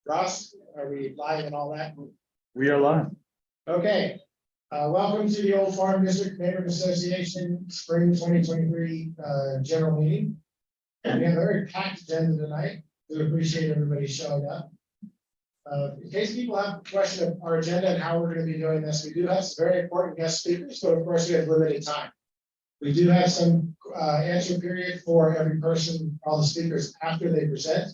Ross, are we live and all that? We are live. Okay. Welcome to the Old Farm District Neighborhood Association Spring 2023 general meeting. And we have a very packed agenda tonight. We appreciate everybody showing up. In case people have a question of our agenda and how we're going to be doing this, we do have some very important guest speakers, but of course we have limited time. We do have some answer period for every person, all the speakers after they present.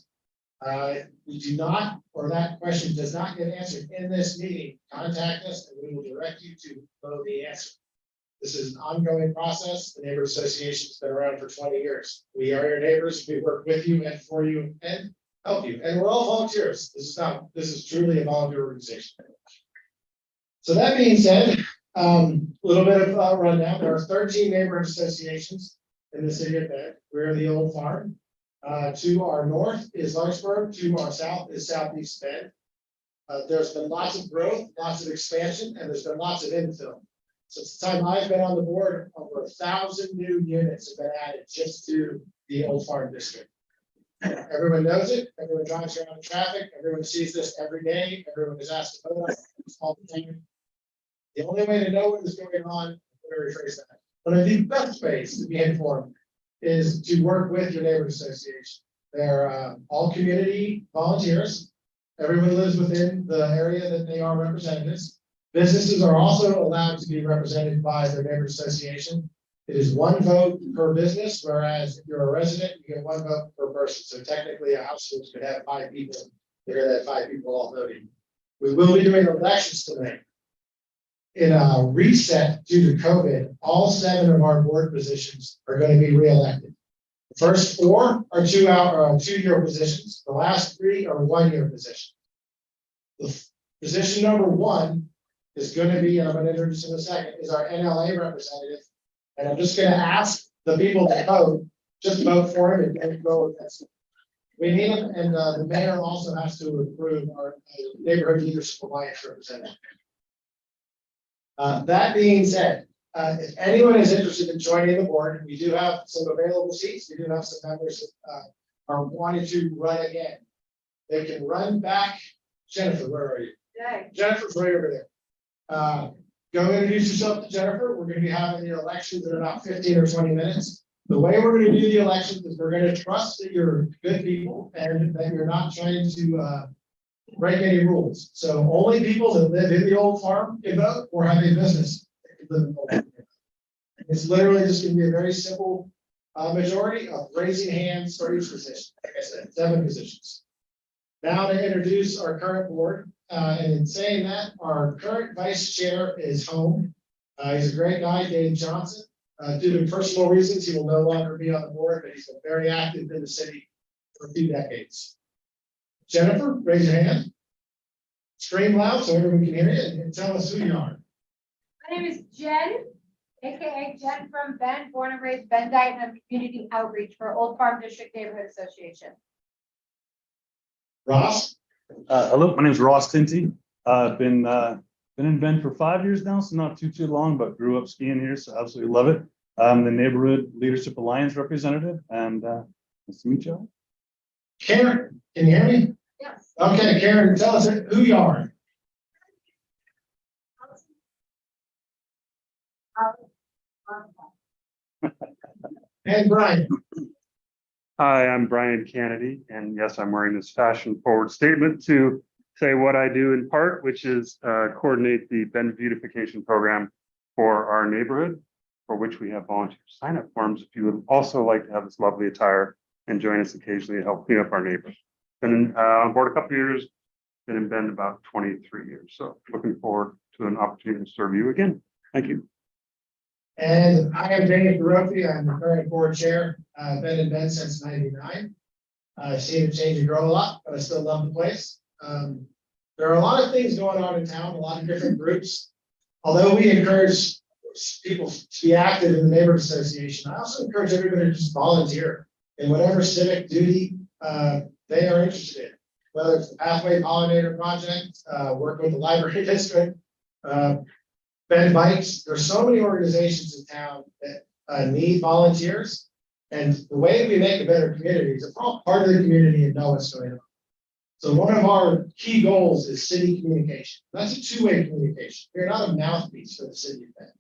We do not, or that question does not get answered in this meeting, contact us and we will direct you to know the answer. This is an ongoing process. The Neighborhood Association has been around for 20 years. We are your neighbors. We work with you and for you and help you. And we're all volunteers. This is truly a volunteer organization. So that being said, a little bit of a rundown. There are 13 neighborhood associations in the city of Bend. We're the Old Farm. To our north is Lawrenceburg. To our south is Southeast Bend. There's been lots of growth, lots of expansion, and there's been lots of infill. Since the time I've been on the board, over 1,000 new units have been added just to the Old Farm District. Everyone knows it. Everyone drives around in traffic. Everyone sees this every day. Everyone is asked to vote on it all the time. The only way to know what is going on, let me rephrase that. One of the best ways to be informed is to work with your neighborhood association. They're all community volunteers. Everyone lives within the area that they are representatives. Businesses are also allowed to be represented by their neighborhood association. It is one vote per business, whereas if you're a resident, you get one vote per person. So technically a household could have 5 people. They're going to have 5 people all voting. We will be doing elections tonight. In a reset due to COVID, all 7 of our board positions are going to be reelected. The first 4 are 2-year positions. The last 3 are 1-year positions. The position number 1 is going to be, and I'm going to introduce in a second, is our NLA representative. And I'm just going to ask the people that vote, just vote for him and go with this. We need him, and the mayor also has to approve our neighborhood leadership alliance representative. That being said, if anyone is interested in joining the board, we do have some available seats. We do have some members that are wanting to run again. They can run back. Jennifer, where are you? Yay. Jennifer's right over there. Go introduce yourself to Jennifer. We're going to be having the elections in about 15 or 20 minutes. The way we're going to do the elections is we're going to trust that you're good people and that you're not trying to break any rules. So only people that live in the Old Farm can vote or have a business that can live in the Old Farm. It's literally just going to be a very simple majority of raising hands for each position. Like I said, 7 positions. Now to introduce our current board. And in saying that, our current vice chair is home. He's a great guy, Dave Johnson. Due to personal reasons, he will no longer be on the board, but he's been very active in the city for a few decades. Jennifer, raise your hand. Scream loud so everyone can hear you and tell us who you are. My name is Jen, aka Jen from Bend, born and raised Bendite, and I'm community outreach for Old Farm District Neighborhood Association. Ross. Hello, my name is Ross Tinty. I've been in Bend for 5 years now, so not too long, but grew up skiing here, so absolutely love it. I'm the Neighborhood Leadership Alliance representative, and nice to meet you. Karen, can you hear me? Yes. Okay, Karen, tell us who you are. And Brian. Hi, I'm Brian Kennedy, and yes, I'm wearing this fashion-forward statement to say what I do in part, which is coordinate the Bend beautification program for our neighborhood, for which we have volunteer sign-up forms if you would also like to have this lovely attire and join us occasionally to help clean up our neighborhood. Been on board a couple of years, been in Bend about 23 years, so looking forward to an opportunity to serve you again. Thank you. And I am Daniel Garofi. I'm the current board chair. Been in Bend since '99. I've seen it change and grow a lot, but I still love the place. There are a lot of things going on in town, a lot of different groups. Although we encourage people to be active in the neighborhood association, I also encourage everybody to just volunteer in whatever civic duty they are interested in. Whether it's the Pathway Pollinator Project, work with the library district, Bend Bikes. There's so many organizations in town that need volunteers. And the way we make a better community is if we're all part of the community and know what's going on. So one of our key goals is city communication. That's a two-way communication. We're not a mouthpiece for the city of Bend.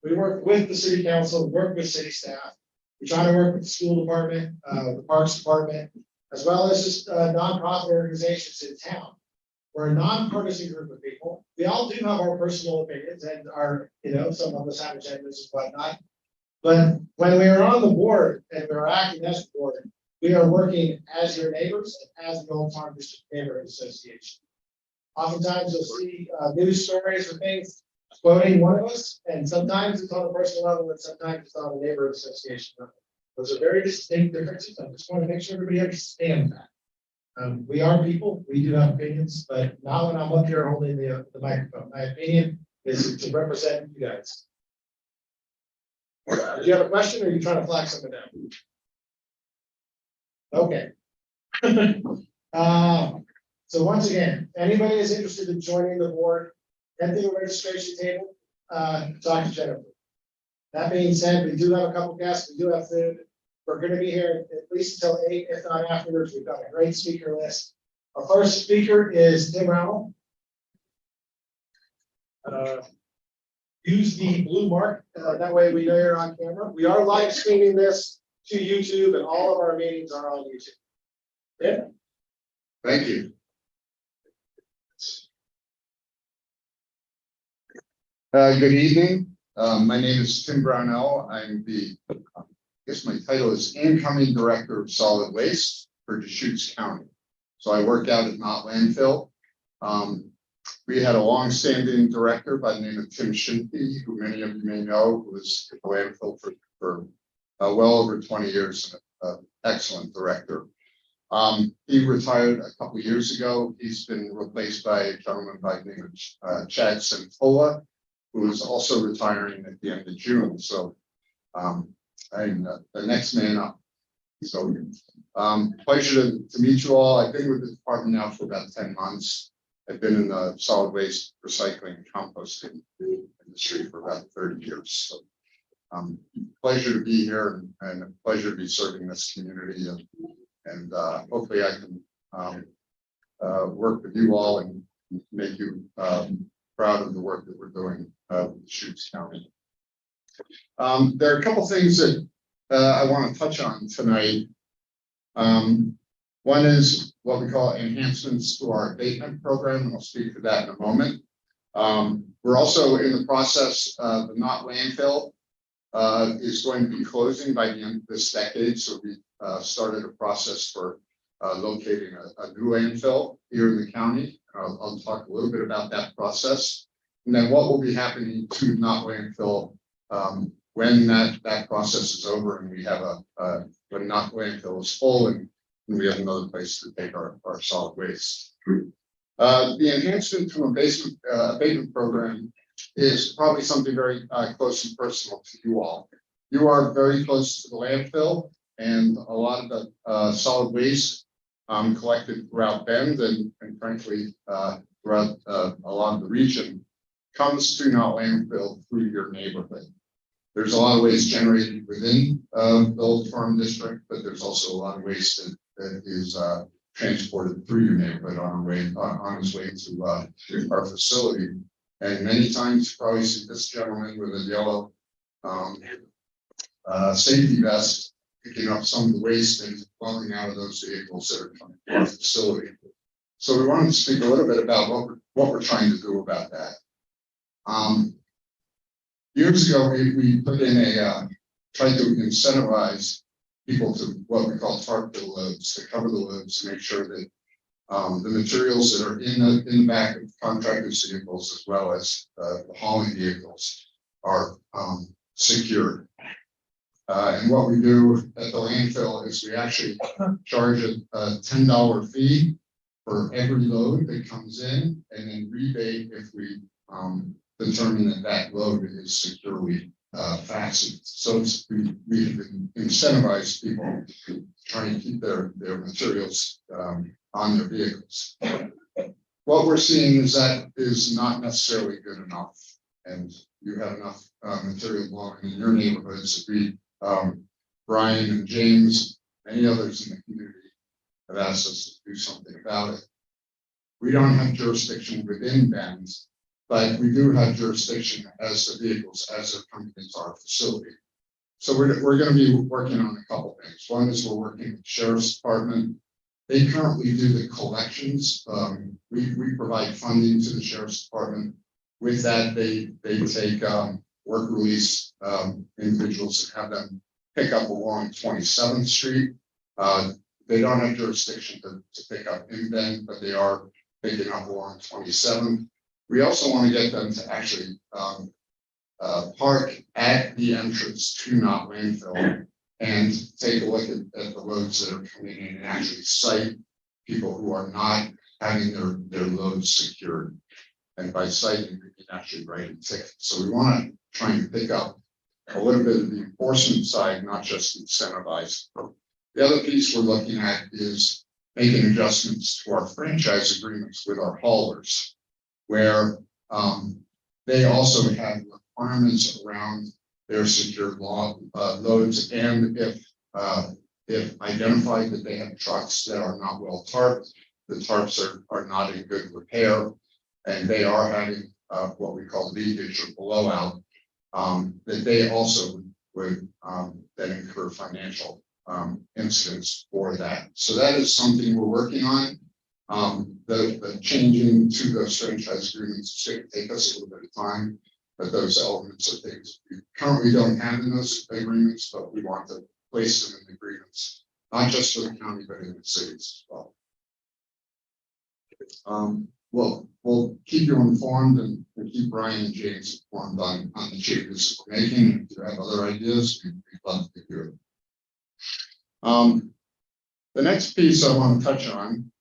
We work with the city council, work with city staff. We try to work with the school department, the parks department, as well as just nonprofit organizations in town. We're a nonpartisan group of people. We all do have our personal opinions and our, some of us have agendas and whatnot. But when we are on the board and we're acting as a board, we are working as your neighbors and as the Old Farm District Neighborhood Association. Oftentimes you'll see news stories or things quoting one of us, and sometimes it's on a personal level and sometimes it's on a neighborhood association level. Those are very distinct differences. I just want to make sure everybody understands that. We are people, we do have opinions, but not when I'm up here holding the microphone. My opinion is to represent you guys. Do you have a question or are you trying to flag something down? Okay. So once again, anybody is interested in joining the board, head to the registration table, talk to Jennifer. That being said, we do have a couple guests, we do have food. We're going to be here at least until 8, if not afterwards. We've got a great speaker list. Our first speaker is Tim Rowell. Use the blue mark, that way we know you're on camera. We are live streaming this to YouTube, and all of our meetings are on YouTube. Yeah. Thank you. Good evening. My name is Tim Brownell. I'm I guess my title is Incoming Director of Solid Waste for Deschutes County. So I work out at Not Landfill. We had a long-standing director by the name of Tim Shinty, who many of you may know, who was at the landfill for well over 20 years, an excellent director. He retired a couple of years ago. He's been replaced by a gentleman by the name of Chad Santola, who is also retiring at the end of June. So I'm the next man up. So pleasure to meet you all. I've been with the department now for about 10 months. I've been in the solid waste recycling and composting industry for about 30 years. So pleasure to be here and a pleasure to be serving this community, and hopefully I can work with you all and make you proud of the work that we're doing with Deschutes County. There are a couple things that I want to touch on tonight. One is what we call enhancements to our abatement program, and I'll speak to that in a moment. We're also in the process of the Not Landfill is going to be closing by the end of this decade. So we started a process for locating a new landfill here in the county. I'll talk a little bit about that process. And then what will be happening to Not Landfill when that process is over and we have when Not Landfill is full and we have another place to take our solid waste. The enhancement to abatement program is probably something very close and personal to you all. You are very close to the landfill, and a lot of the solid waste collected throughout Bend and frankly throughout a lot of the region comes to Not Landfill through your neighborhood. There's a lot of waste generated within the Old Farm District, but there's also a lot of waste that is transported through your neighborhood on its way to our facility. And many times you probably see this gentleman with a yellow safety vest picking up some of the waste and flowing out of those vehicles that are coming to our facility. So we wanted to speak a little bit about what we're trying to do about that. Years ago, we put in tried to incentivize people to what we call tarp the loads, to cover the loads, to make sure that the materials that are in the back of contractors' vehicles, as well as the hauling vehicles, are secured. And what we do at the landfill is we actually charge a $10 fee for every load that comes in, and then rebate if we determine that load is securely fastened. So we incentivize people to try and keep their materials on their vehicles. What we're seeing is that is not necessarily good enough, and you have enough material belonging in your neighborhoods. Brian and James, many others in the community have asked us to do something about it. we don't have jurisdiction within Bend, but we do have jurisdiction as the vehicles as they're coming into our facility. So we're going to be working on a couple things. One is we're working with the Sheriff's Department. They currently do the collections. We provide funding to the Sheriff's Department. With that, they take work release individuals and have them pick up along 27th Street. They don't have jurisdiction to pick up in Bend, but they are picking up along 27th. We also want to get them to actually park at the entrance to Not Landfill and take a look at the loads that are coming in and actually cite people who are not having their loads secured. And by citing, we can actually write a ticket. So we want to try and pick up a little bit of the enforcement side, not just incentivize. The other piece we're looking at is making adjustments to our franchise agreements with our haulers, where they also have requirements around their secured loads, and if identified that they have trucks that are not well tarped, the tarps are not in good repair, and they are having what we call leakage or blowout, that they also would then incur financial incidents for that. So that is something we're working on. The changing to those franchise agreements is going to take us a little bit of time, but those elements are things we currently don't have in those agreements, but we want to place them in the agreements, not just for the county, but in the cities as well. We'll keep you informed and keep Brian and James informed on the changes we're making. If you have other ideas, we'd love to hear it. The next piece I want to touch on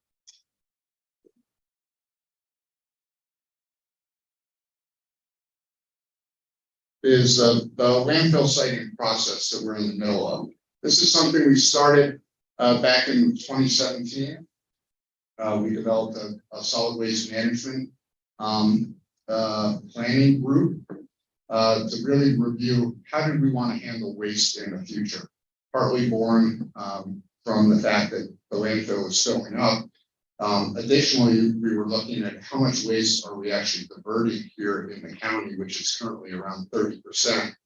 is the landfill siting process that we're in the middle of. This is something we started back in 2017. We developed a solid waste management planning group to really review how did we want to handle waste in the future, partly born from the fact that the landfill is filling up. Additionally, we were looking at how much waste are we actually diverting here in the county, which is currently around 30%.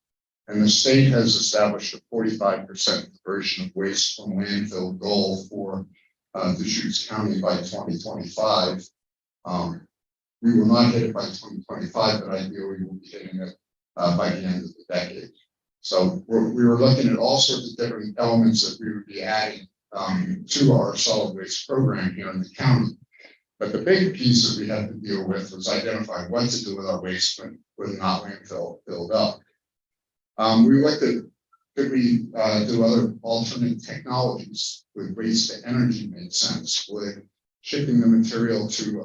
And the state has established a 45% diversion of waste from landfill goal for Deschutes County by 2025. We will not hit it by 2025, but ideally we'll be hitting it by the end of the decade. So we were looking at all sorts of different elements that we would be adding to our solid waste program here in the county. But the big piece that we had to deal with was identifying what to do with our waste when not landfill filled up. We looked at could we do other alternate technologies with waste to energy made sense, would shipping the material to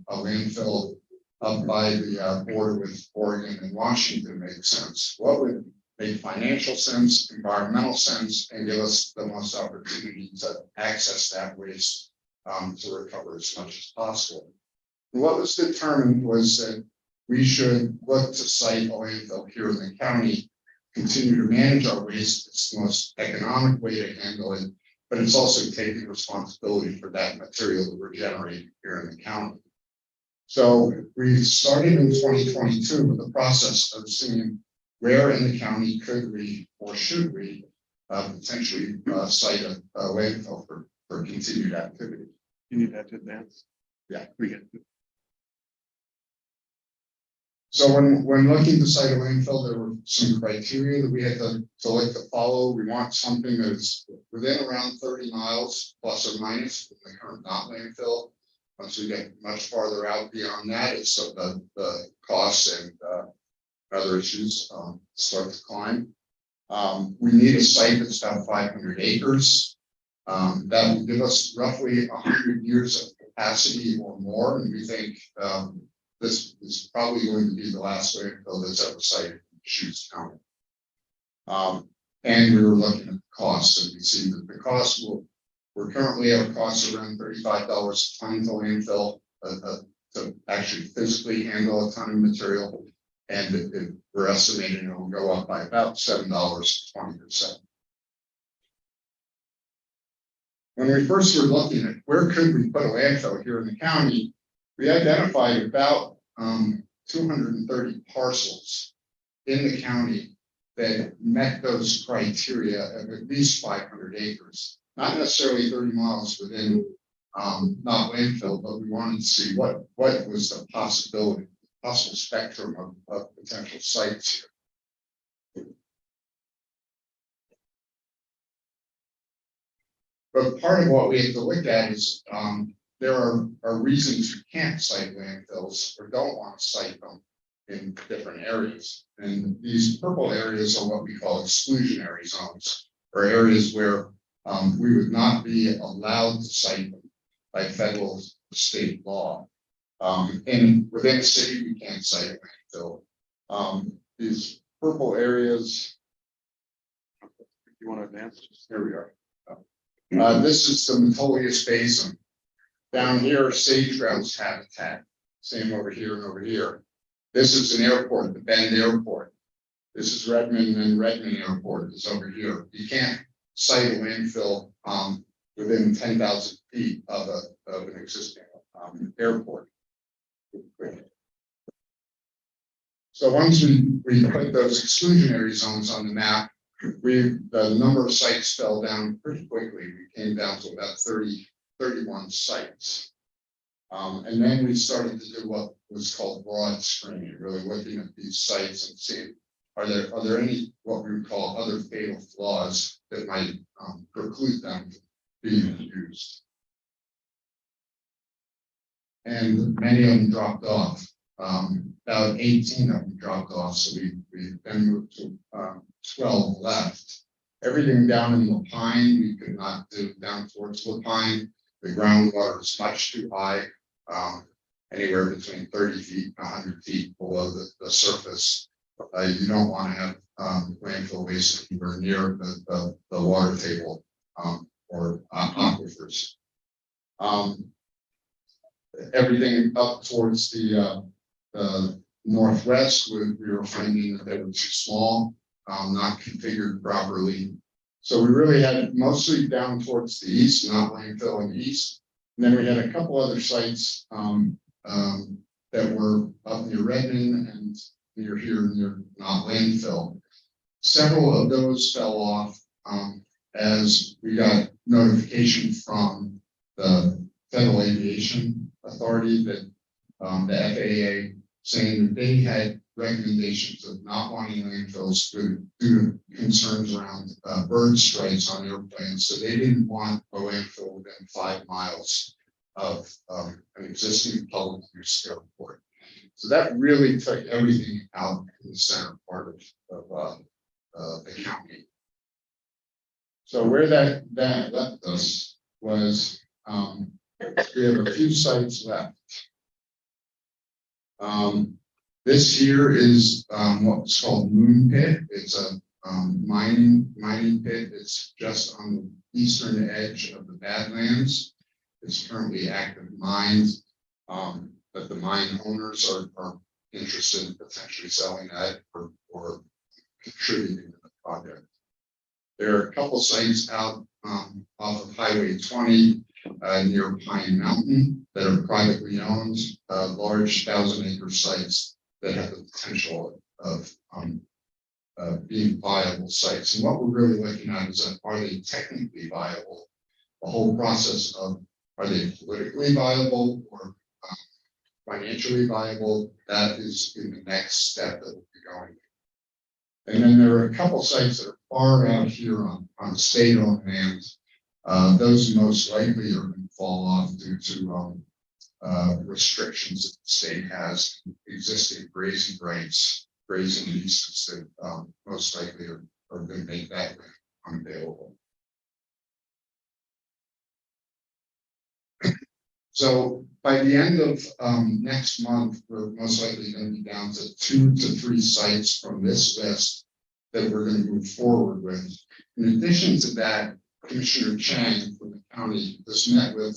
a landfill up by the border with Oregon and Washington make sense? What would make financial sense, environmental sense, and give us the most opportunity to access that waste to recover as much as possible? And what was determined was that we should look to site a landfill here in the county, continue to manage our waste. It's the most economic way to handle it, but it's also taking responsibility for that material that we're generating here in the county. So we started in 2022 with the process of seeing where in the county could we or should we potentially site a landfill for continued activity. You need that to advance. Yeah. We get it. So when looking to site a landfill, there were some criteria that we had to look to follow. We want something that is within around 30 miles plus or minus from the current not landfill. Once we get much farther out beyond that, it's so the costs and other issues start to climb. We need a site that's about 500 acres. That will give us roughly 100 years of capacity or more, and we think this is probably going to be the last landfill that's ever sited in Deschutes County. And we were looking at the costs, and we see that the cost we're currently at a cost around $35 a ton to landfill to actually physically handle a ton of material. And we're estimating it will go up by about $7 to 20%. When we first were looking at where could we put a landfill here in the county, we identified about 230 parcels in the county that met those criteria of at least 500 acres, not necessarily 30 miles within not landfill, but we wanted to see what was the possible spectrum of potential sites here. But part of what we have to look at is there are reasons you can't site landfills or don't want to site them in different areas. And these purple areas are what we call exclusionary zones, or areas where we would not be allowed to site them by federal or state law. And within the city, we can't site a landfill. These purple areas. You want to advance? Here we are. This is the Metolius Basin. Down here, sage grouse habitat. Same over here and over here. This is an airport, the Bend Airport. This is Redmond, and Redmond Airport is over here. You can't site a landfill within 10,000 feet of an existing airport. So once we put those exclusionary zones on the map, the number of sites fell down pretty quickly. We came down to about 31 sites. And then we started to do what was called broad screening, really looking at these sites and seeing, are there any, what we would call other fatal flaws that might preclude them from being used. And many of them dropped off. About 18 of them dropped off, so we then moved to 12 left. Everything down in Lapine, we could not do down towards Lapine. The groundwater is much too high, anywhere between 30 feet and 100 feet below the surface. You don't want to have landfill waste anywhere near the water table or aquifers. Everything up towards the northwest, we were finding that they were too small, not configured properly. So we really had it mostly down towards the east, not landfill in the east. And then we had a couple other sites that were up near Redmond and near here near not landfill. Several of those fell off as we got notification from the Federal Aviation Authority that the FAA saying that they had recommendations of not wanting landfills due to concerns around bird strikes on airplanes. So they didn't want a landfill within 5 miles of an existing public use airport. So that really took everything out in the center part of the county. So where that left us was we have a few sites left. This here is what's called Moon Pit. It's a mining pit. It's just on the eastern edge of the Badlands. It's currently active mines, but the mine owners are interested in potentially selling that or contributing to the project. There are a couple sites out off of Highway 20 near Pine Mountain that are privately owned, large 1,000-acre sites that have the potential of being viable sites. And what we're really looking at is that, are they technically viable? The whole process of, are they politically viable or financially viable? That is in the next step that will be going. And then there are a couple sites that are far out here on state-owned land. Those most likely are going to fall off due to restrictions that the state has, existing grazing rights, grazing leases that most likely are going to make that unavailable. So by the end of next month, we're most likely going to be down to 2 to 3 sites from this list that we're going to move forward with. In addition to that, Commissioner Chang from the county just met with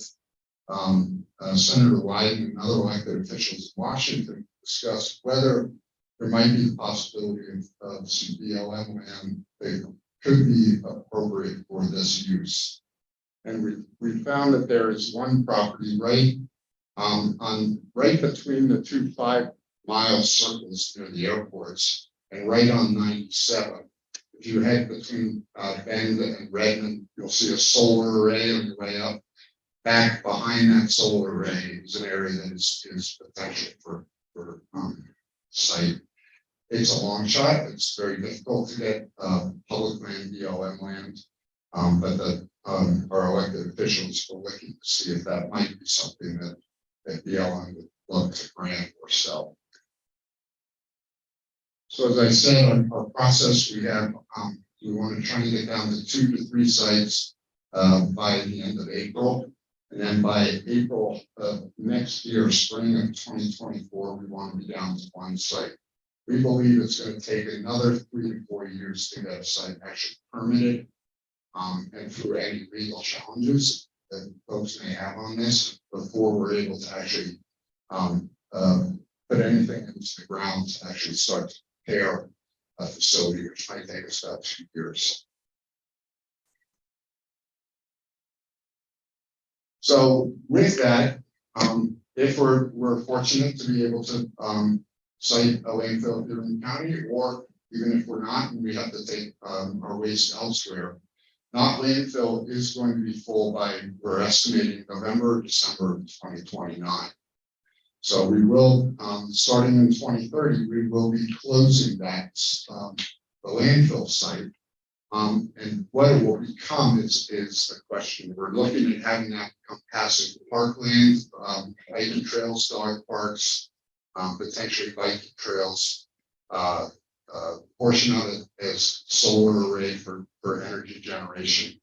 Senator Wyden and other elected officials in Washington to discuss whether there might be the possibility of some BLM land that could be appropriate for this use. And we found that there is one property right On right between the two 5-mile circles near the airports and right on 97. If you head between Bend and Redmond, you'll see a solar array on your way up. Back behind that solar array is an area that is potential for site. It's a long shot. It's very difficult to get public land, BLM land. But our elected officials are looking to see if that might be something that BLM would love to grant or sell. So as I said, our process, we want to try and get down to 2 to 3 sites by the end of April. And then by April of next year, spring of 2024, we want to be down to 1 site. We believe it's going to take another 3 to 4 years to get a site actually permitted. And through any legal challenges that folks may have on this before we're able to actually put anything into the ground to actually start to prepare a facility, which might take us about 2 years. So with that, if we're fortunate to be able to site a landfill here in the county, or even if we're not and we have to take our waste elsewhere, not landfill is going to be full by, we're estimating November or December of 2029. So we will, starting in 2030, we will be closing that the landfill site. And what it will become is the question. We're looking at having that become passive parkland, hiking trails, dog parks, potentially biking trails. Portion of it is solar array for energy generation.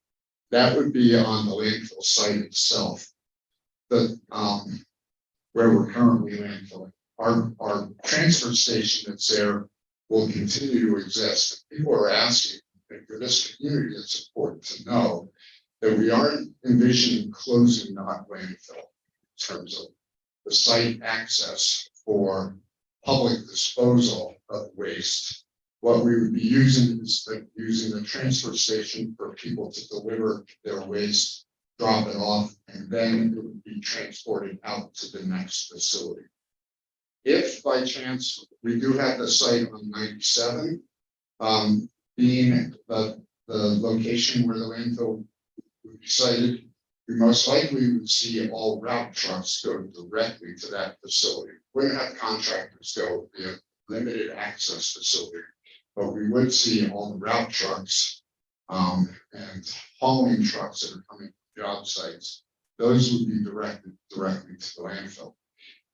That would be on the landfill site itself. The where we're currently landfilling. Our transfer station that's there will continue to exist. People are asking, and for this community, it's important to know that we aren't envisioning closing not landfill in terms of the site access for public disposal of waste. What we would be using is using the transfer station for people to deliver their waste, drop it off, and then it would be transported out to the next facility. If by chance we do have the site on 97, being the location where the landfill would be sited, we most likely would see all route trucks go directly to that facility. We're going to have contractors go via limited access facility, but we would see all the route trucks and hauling trucks that are coming from job sites. Those would be directed directly to the landfill.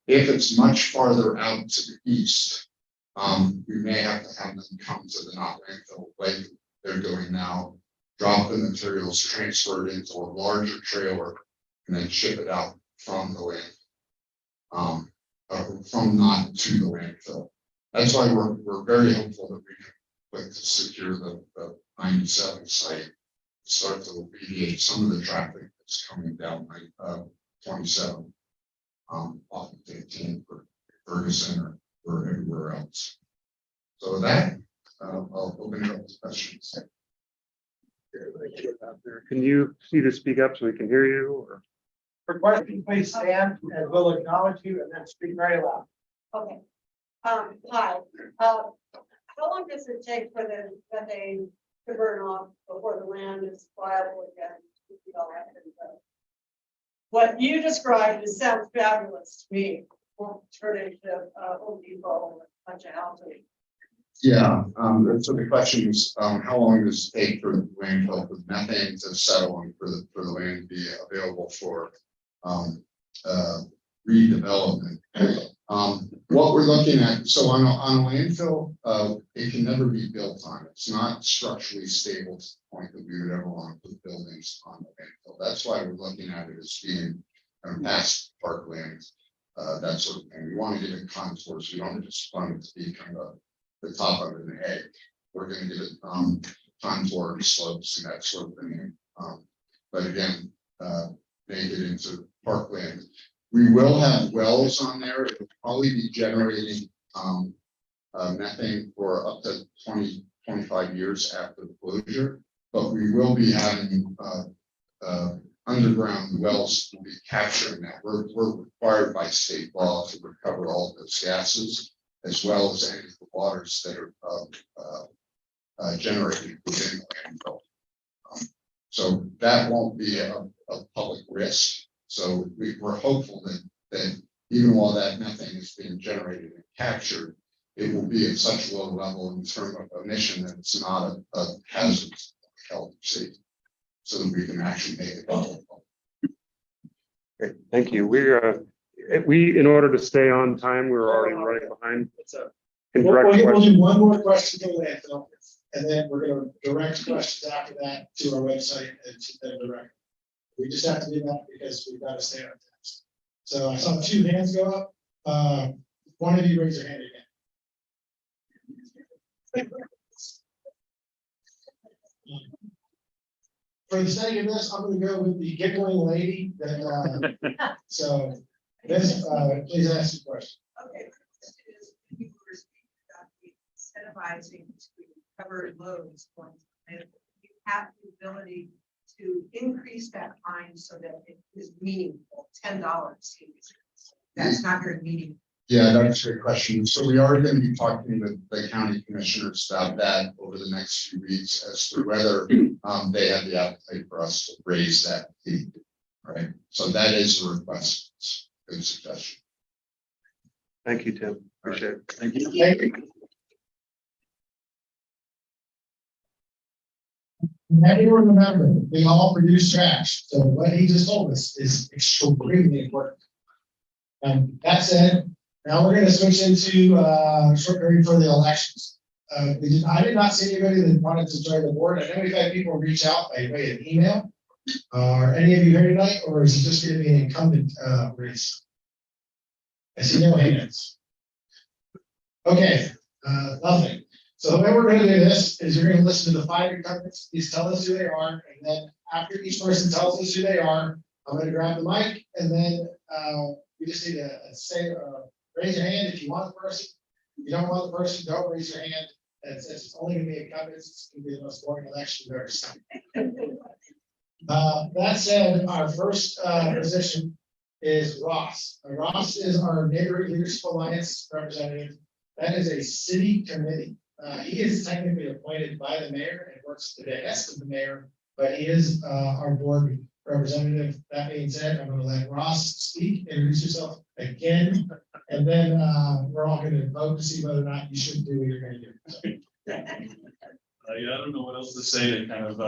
If it's much farther out to the east, we may have to have them come to the not landfill like they're doing now, drop the materials, transfer it into a larger trailer, and then ship it out from the landfill, from not to the landfill. That's why we're very hopeful that we can look to secure the 97 site, start to alleviate some of the traffic that's coming down 27 off of 15 for Ferguson or everywhere else. So with that, I'll open it up to questions. Can you either speak up so we can hear you, or? For questions, please stand and we'll acknowledge you and then speak very loud. Okay. Hi. How long does it take for them that they to burn off before the land is viable again? What you described, it sounds fabulous to me. Alternative Home Depot, a bunch of housing. Yeah, so the question is, how long does it take for the landfill with methane to settle and for the land to be available for redevelopment? What we're looking at, so on a landfill, it can never be built on. It's not structurally stable to the point that we would ever want to put buildings on the landfill. That's why we're looking at it as being past parkland, that sort of thing. We want to give it contours. We don't just want it to be kind of the top of an egg. We're going to give it contour and slopes and that sort of thing. But again, make it into parkland. We will have wells on there. It will probably be generating methane for up to 20-25 years after the closure. But we will be having underground wells will be capturing that. We're required by state law to recover all those gases, as well as any of the waters that are generated within the landfill. So that won't be a public risk. So we're hopeful that even while that methane is being generated and captured, it will be at such a low level in terms of emission that it's not a hazard to health and safety, so that we can actually make it public. Great, thank you. We, in order to stay on time, we're already running behind. We'll Direct we'll question. do one more question to landfill, and then we're gonna direct questions after that to our website and to them direct. We just have to do that because we've got to stay on task. So I saw 2 hands go up. One of you raise your hand again. For the sake of this, I'm gonna go with the giggling lady that, so, this, please ask your question. Okay. You were speaking about the incentivizing to cover loads going to landfill. You have the ability to increase that fine so that it is meaningful, $10. That's not very meaningful. Yeah, that's a great question. So we are going to be talking with the county commissioners about that over the next few weeks as to whether they have the appetite for us to raise that fee. Right. So that is a request. It's a good suggestion. Thank you, Tim. Appreciate it. Thank you. Thank you. Everyone remember, we all produce trash, so what he just told us is extremely important. That said, now we're gonna switch into short period for the elections. I did not see anybody that wanted to join the board. I know we've had people reach out by way of email. Are any of you here tonight, or is it just gonna be an incumbent race? I see no hands. Okay, nothing. So the way we're gonna do this is you're gonna listen to the 5 incumbents, please tell us who they are, and then after each person tells us who they are, I'm gonna grab the mic, and then we just need to say, raise your hand if you want the person. If you don't want the person, don't raise your hand. It's only gonna be incumbents, it's gonna be the most boring election you've ever seen. That said, our first position is Ross. Ross is our Neighborhood Leadership Alliance representative. That is a city committee. He is technically appointed by the mayor and works to the behest of the mayor, but he is our board representative. That being said, I'm going to let Ross speak, introduce yourself again, and then we're all going to vote to see whether or not you should do what you're going to do. So. Yeah, I don't know what else to say to kind of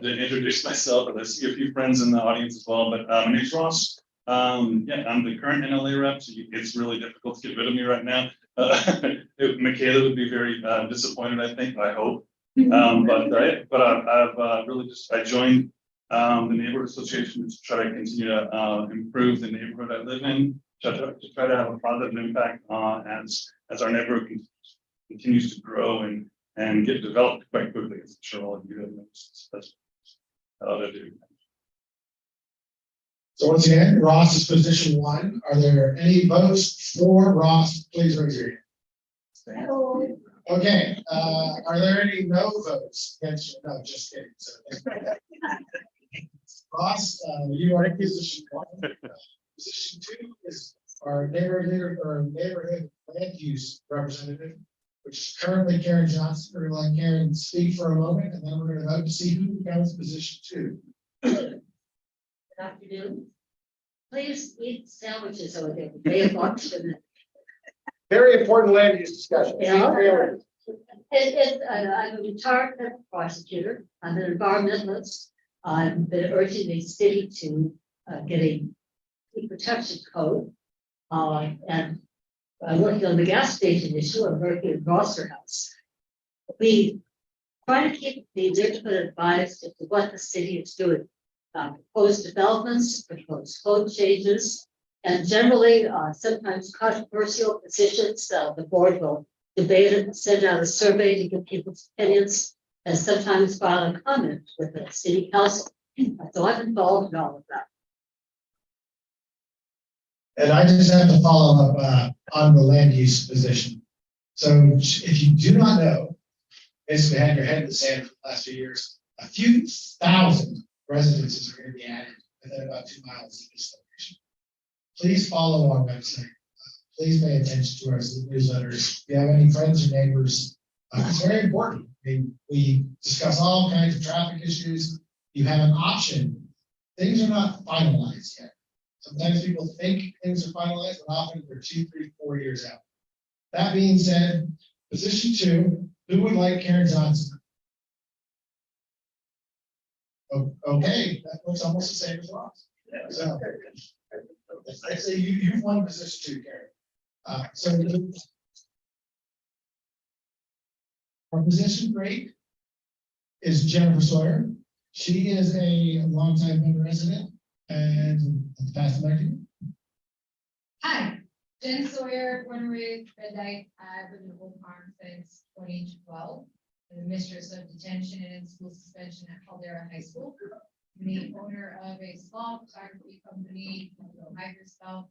to introduce myself, but I see a few friends in the audience as well. But my name's Ross. Yeah, I'm the current NLA rep, so it's really difficult to get rid of me right now. Michaela would be very disappointed, I think, I hope. But I've really I joined the neighborhood association to try to continue to improve the neighborhood I live in, to try to have a positive impact as our neighborhood continues to grow and get developed quite quickly. As I'm sure all of you have noticed. That's how I do. So once again, Ross is position 1. Are there any votes for Ross? Please raise your hand. No. Okay, are there any no votes against? No, just kidding. So, Ross, you are in position 1. Position 2 is our neighborhood land use representative, which is currently Karen Johnson. We're going to let Karen speak for a moment, and then we're going to vote to see who becomes position 2. Good afternoon. Please eat sandwiches over there. They have lunch and Very important land use discussion. I'm a retired prosecutor. I'm an environmentalist. I've been urging the city to get a protection code. And I'm working on the gas station issue. I'm working at Gloucester House. We try to keep the neighborhood advised as to what the city is doing. Proposed developments, proposed code changes, and generally, sometimes controversial positions. The board will debate it, send out a survey to get people's opinions, and sometimes file a comment with the city council. So I'm involved in all of that. And I just have to follow up on the land use position. So if you do not know, basically had your head in the sand for the last few years, a few thousand residences are going to be added within about 2 miles of this location. Please follow our website. Please pay attention to our newsletters. If you have any friends or neighbors, it's very important. We discuss all kinds of traffic issues. You have an option. Things are not finalized yet. Sometimes people think things are finalized, but often they're 2, 3, 4 years out. That being said, position 2, who would like Karen Johnson? Okay, that looks almost the same as Ross. So, I'd say you've won position 2, Karen. Our position 3 is Jennifer Sawyer. She is a longtime member resident and past elected. Hi, Jen Sawyer, born and raised Red Dyke. I've been in Old Farm since 2012. I'm the mistress of detention and school suspension at Caldera High School. I'm the owner of a small photography company, Microsoft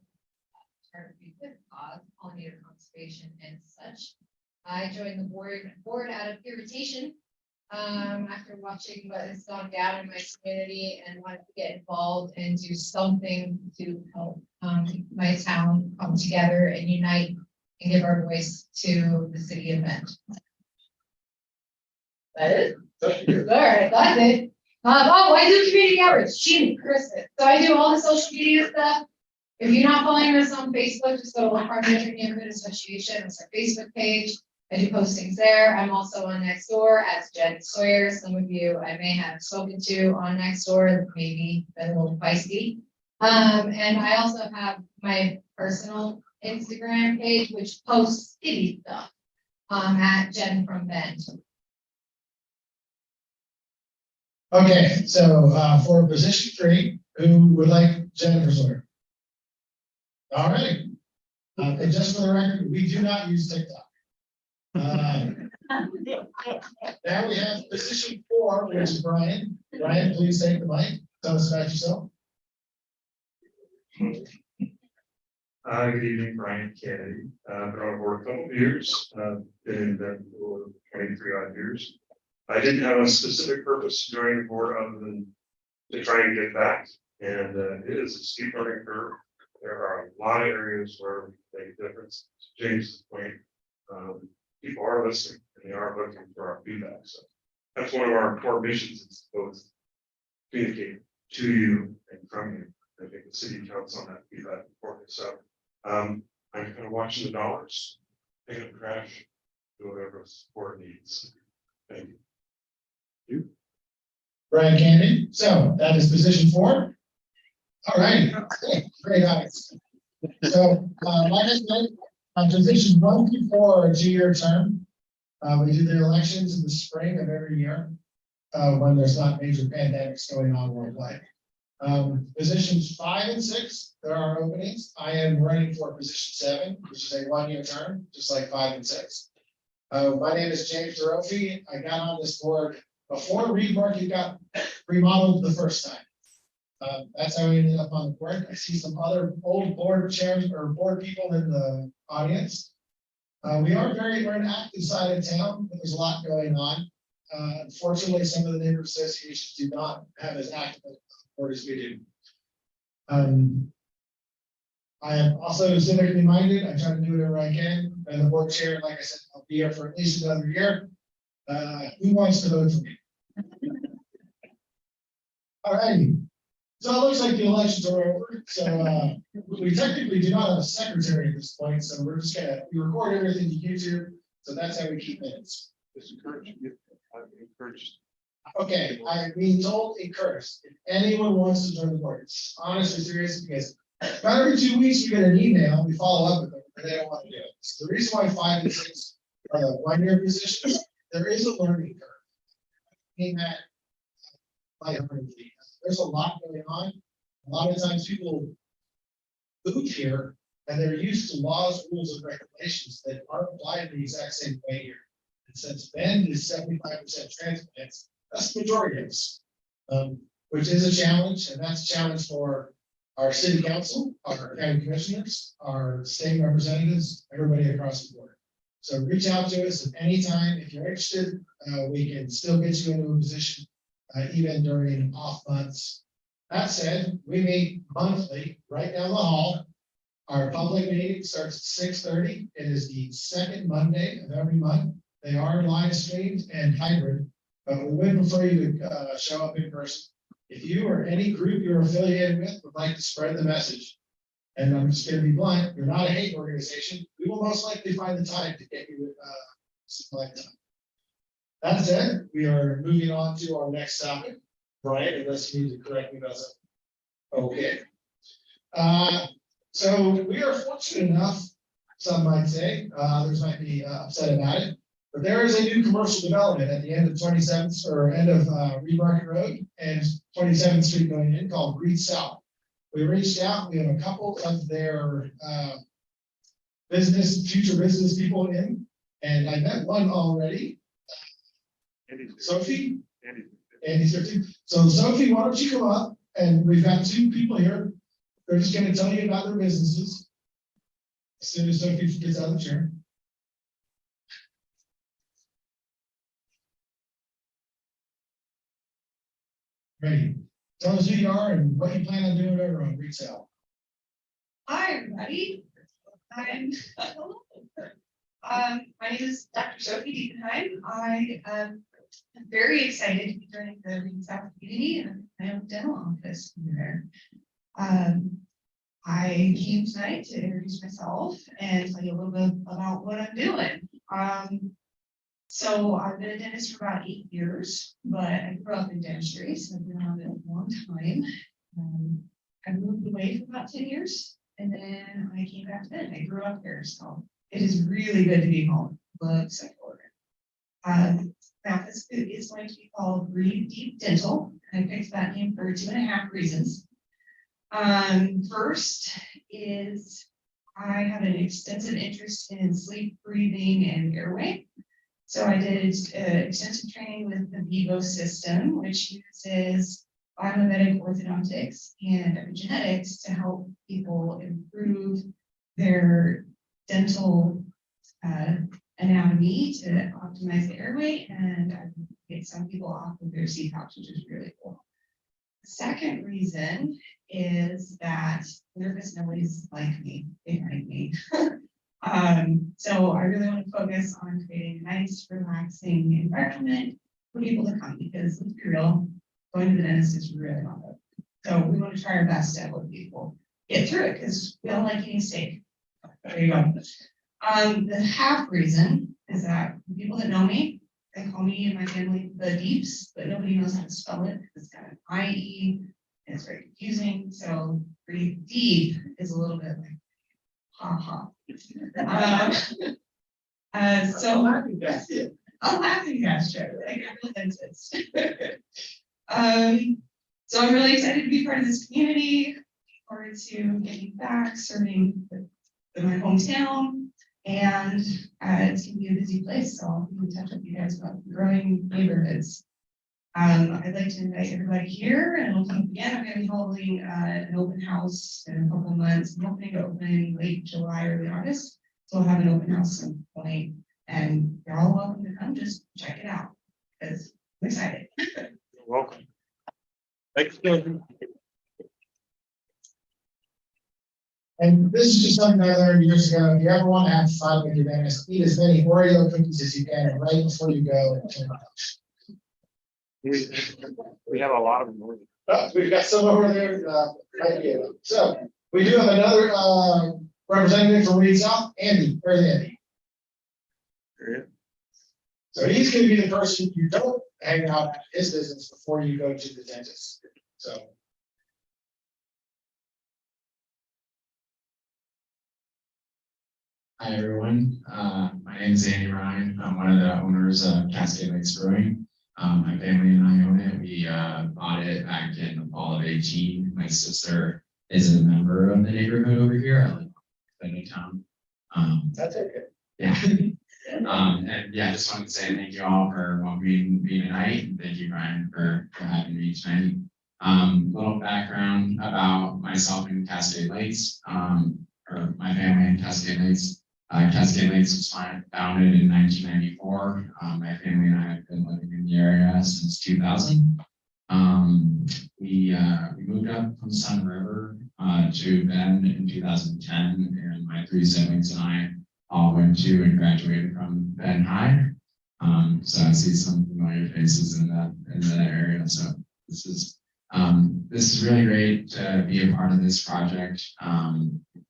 Photography with Cause, pollinator conservation and such. I joined the board out of irritation after watching what has gone down in my community and wanted to get involved and do something to help my town come together and unite and give our voice to the city event. That is? All right, that's it. I do community outreach, Jeannie, Kristen. So I do all the social media stuff. If you're not following us on Facebook, just go to Old Farm District Neighborhood Association. It's our Facebook page. I do postings there. I'm also on Nextdoor as Jen Sawyer. Some of you I may have spoken to on Nextdoor, maybe been a little feisty. And I also have my personal Instagram page, which posts city stuff at Jen from Bend. Okay, so for position 3, who would like Jennifer Sawyer? All right. And just for the record, we do not use TikTok. Now we have position 4, which is Brian. Brian, please take the mic. Tell us about yourself. Good evening, Brian Kennedy. Been on board a couple of years, been in Denver for 23 odd years. I didn't have a specific purpose to join the board other than to try and get back. And it is a steep learning curve. There are a lot of areas where we can make a difference. To James' point, people are listening and they are looking for our feedback. So that's one of our core missions is to both communicate to you and from you. I think the city counts on that feedback important. So I'm kind of watching the dollars, pick up trash, do whatever support needs. Thank you. Brian Kennedy. So that is position 4. All right, great eyes. So like I said, position 1 through 4 are a 2-year term. We do the elections in the spring of every year when there's not major pandemics going on worldwide. Positions 5 and 6, there are openings. I am running for position 7, which is a 1-year term, just like 5 and 6. My name is James DeRofi. I got on this board before Reed Market got remodeled the first time. That's how I ended up on the board. I see some other old board chairs or board people in the audience. We're an active side of town, but there's a lot going on. Unfortunately, some of the neighborhood associations do not have as active a board as we do. I am also civically minded. I try to do whatever I can. And the board chair, like I said, I'll be here for at least another year. Who wants to vote for me? All righty. So it looks like the elections are over. So we technically do not have a secretary at this point. So we're just we record everything to YouTube. So that's how we keep minutes. Okay, I'm being told encouraged. If anyone wants to join the board, it's honestly serious because about every 2 weeks we get an email, we follow up with them, and they don't want to do it. So the reason why 5 and 6 are the 1-year positions, there is a learning curve. In that, there's a lot going on. A lot of times people move here and they're used to laws, rules, and regulations that aren't applied the exact same way here. And since Bend is 75% transplants, that's the majority of us, which is a challenge, and that's a challenge for our city council, our county commissioners, our state representatives, everybody across the board. So reach out to us at any time if you're interested. We can still get you into a position. even during off months. That said, we meet monthly right down the hall. Our public meeting starts at 6:30. It is the second Monday of every month. They are live streamed and hybrid, but we would prefer you to show up in person. If you or any group you're affiliated with would like to spread the message, and I'm just gonna be blunt, you're not a hate organization, we will most likely find the time to get you something like that. That said, we are moving on to our next topic. Brian, unless you need to correct me, that's okay. So we are fortunate enough, some might say, others might be upset about it, but there is a new commercial development at the end of 27th or end of Reed Market Road and 27th Street going in called Reed South. We reached out, we have a couple of their future business people in, and I met one already. Sophie? Andy's here too. So Sophie, why don't you come up? And we've got two people here. They're just gonna tell you about their businesses. As soon as Sophie gets out of the chair. Ready? Tell us who you are and what you plan on doing over on retail. Hi, everybody. My name is Dr. Sophie Dietenheim. I am very excited to be joining the Reed South community and my own dental office there. I came tonight to introduce myself and tell you a little bit about what I'm doing. So I've been a dentist for about 8 years, but I grew up in dentistry, so I've been on it a long time. I moved away for about 10 years, and then I came back to it. I grew up here, so it is really good to be home. Love Central Oregon. Now this is going to be called Breathe Deep Dental. I picked that name for 2.5 reasons. First is I have an extensive interest in sleep, breathing, and airway. So I did extensive training with the Vivo system, which uses biomimetic orthodontics and epigenetics to help people improve their dental anatomy to optimize the airway and get some people off of their CPAPs, which is really cool. The second reason is that nervous noise like me, they like me. So I really want to focus on creating a nice, relaxing environment for people to come because let's be real, going to the dentist is really not good. So we want to try our best to help people get through it because we don't like eating steak. There you go. The half reason is that people that know me, they call me and my family the Deeps, but nobody knows how to spell it. It's got an IE, and it's very confusing. So Breathe Deep is a little bit like ha ha. So I'm laughing gas joke, like a real dentist. So I'm really excited to be part of this community. Looking forward to getting back, serving in my hometown, and it's gonna be a busy place. So I'll be in touch with you guys about growing neighborhoods. I'd like to invite everybody here, and we'll come again. I'm going to be holding an open house in a couple of months. I'm hoping to open in late July, early August. So we'll have an open house some point, and you're all welcome to come. Just check it out because I'm excited. You're welcome. Thanks. And this is just something I learned years ago. If you ever want to have fun with your dentist, eat as many Oreo cookies as you can right before you go. We have a lot of them. We've got some over there. Right here. So we do have another representative from Reed South, Andy. Where's Andy? So he's going to be the person you don't hang out at his business before you go to the dentist. So. Hi, everyone. My name is Andy Ryan. I'm one of the owners of Cascade Lakes Brewing. My family and I own it. We bought it back in the fall of 18. My sister is a member of the neighborhood over here. I live in town. That's okay. Yeah. And yeah, I just wanted to say thank you all for welcoming me tonight. And thank you, Brian, for having me tonight. Little background about myself and Cascade Lakes, or my family in Cascade Lakes. Cascade Lakes was founded in 1994. My family and I have been living in the area since 2000. we moved up from Sun River to Bend in 2010, and my three siblings and I all went to and graduated from Bend High. So I see some familiar faces in that area. So this is really great to be a part of this project,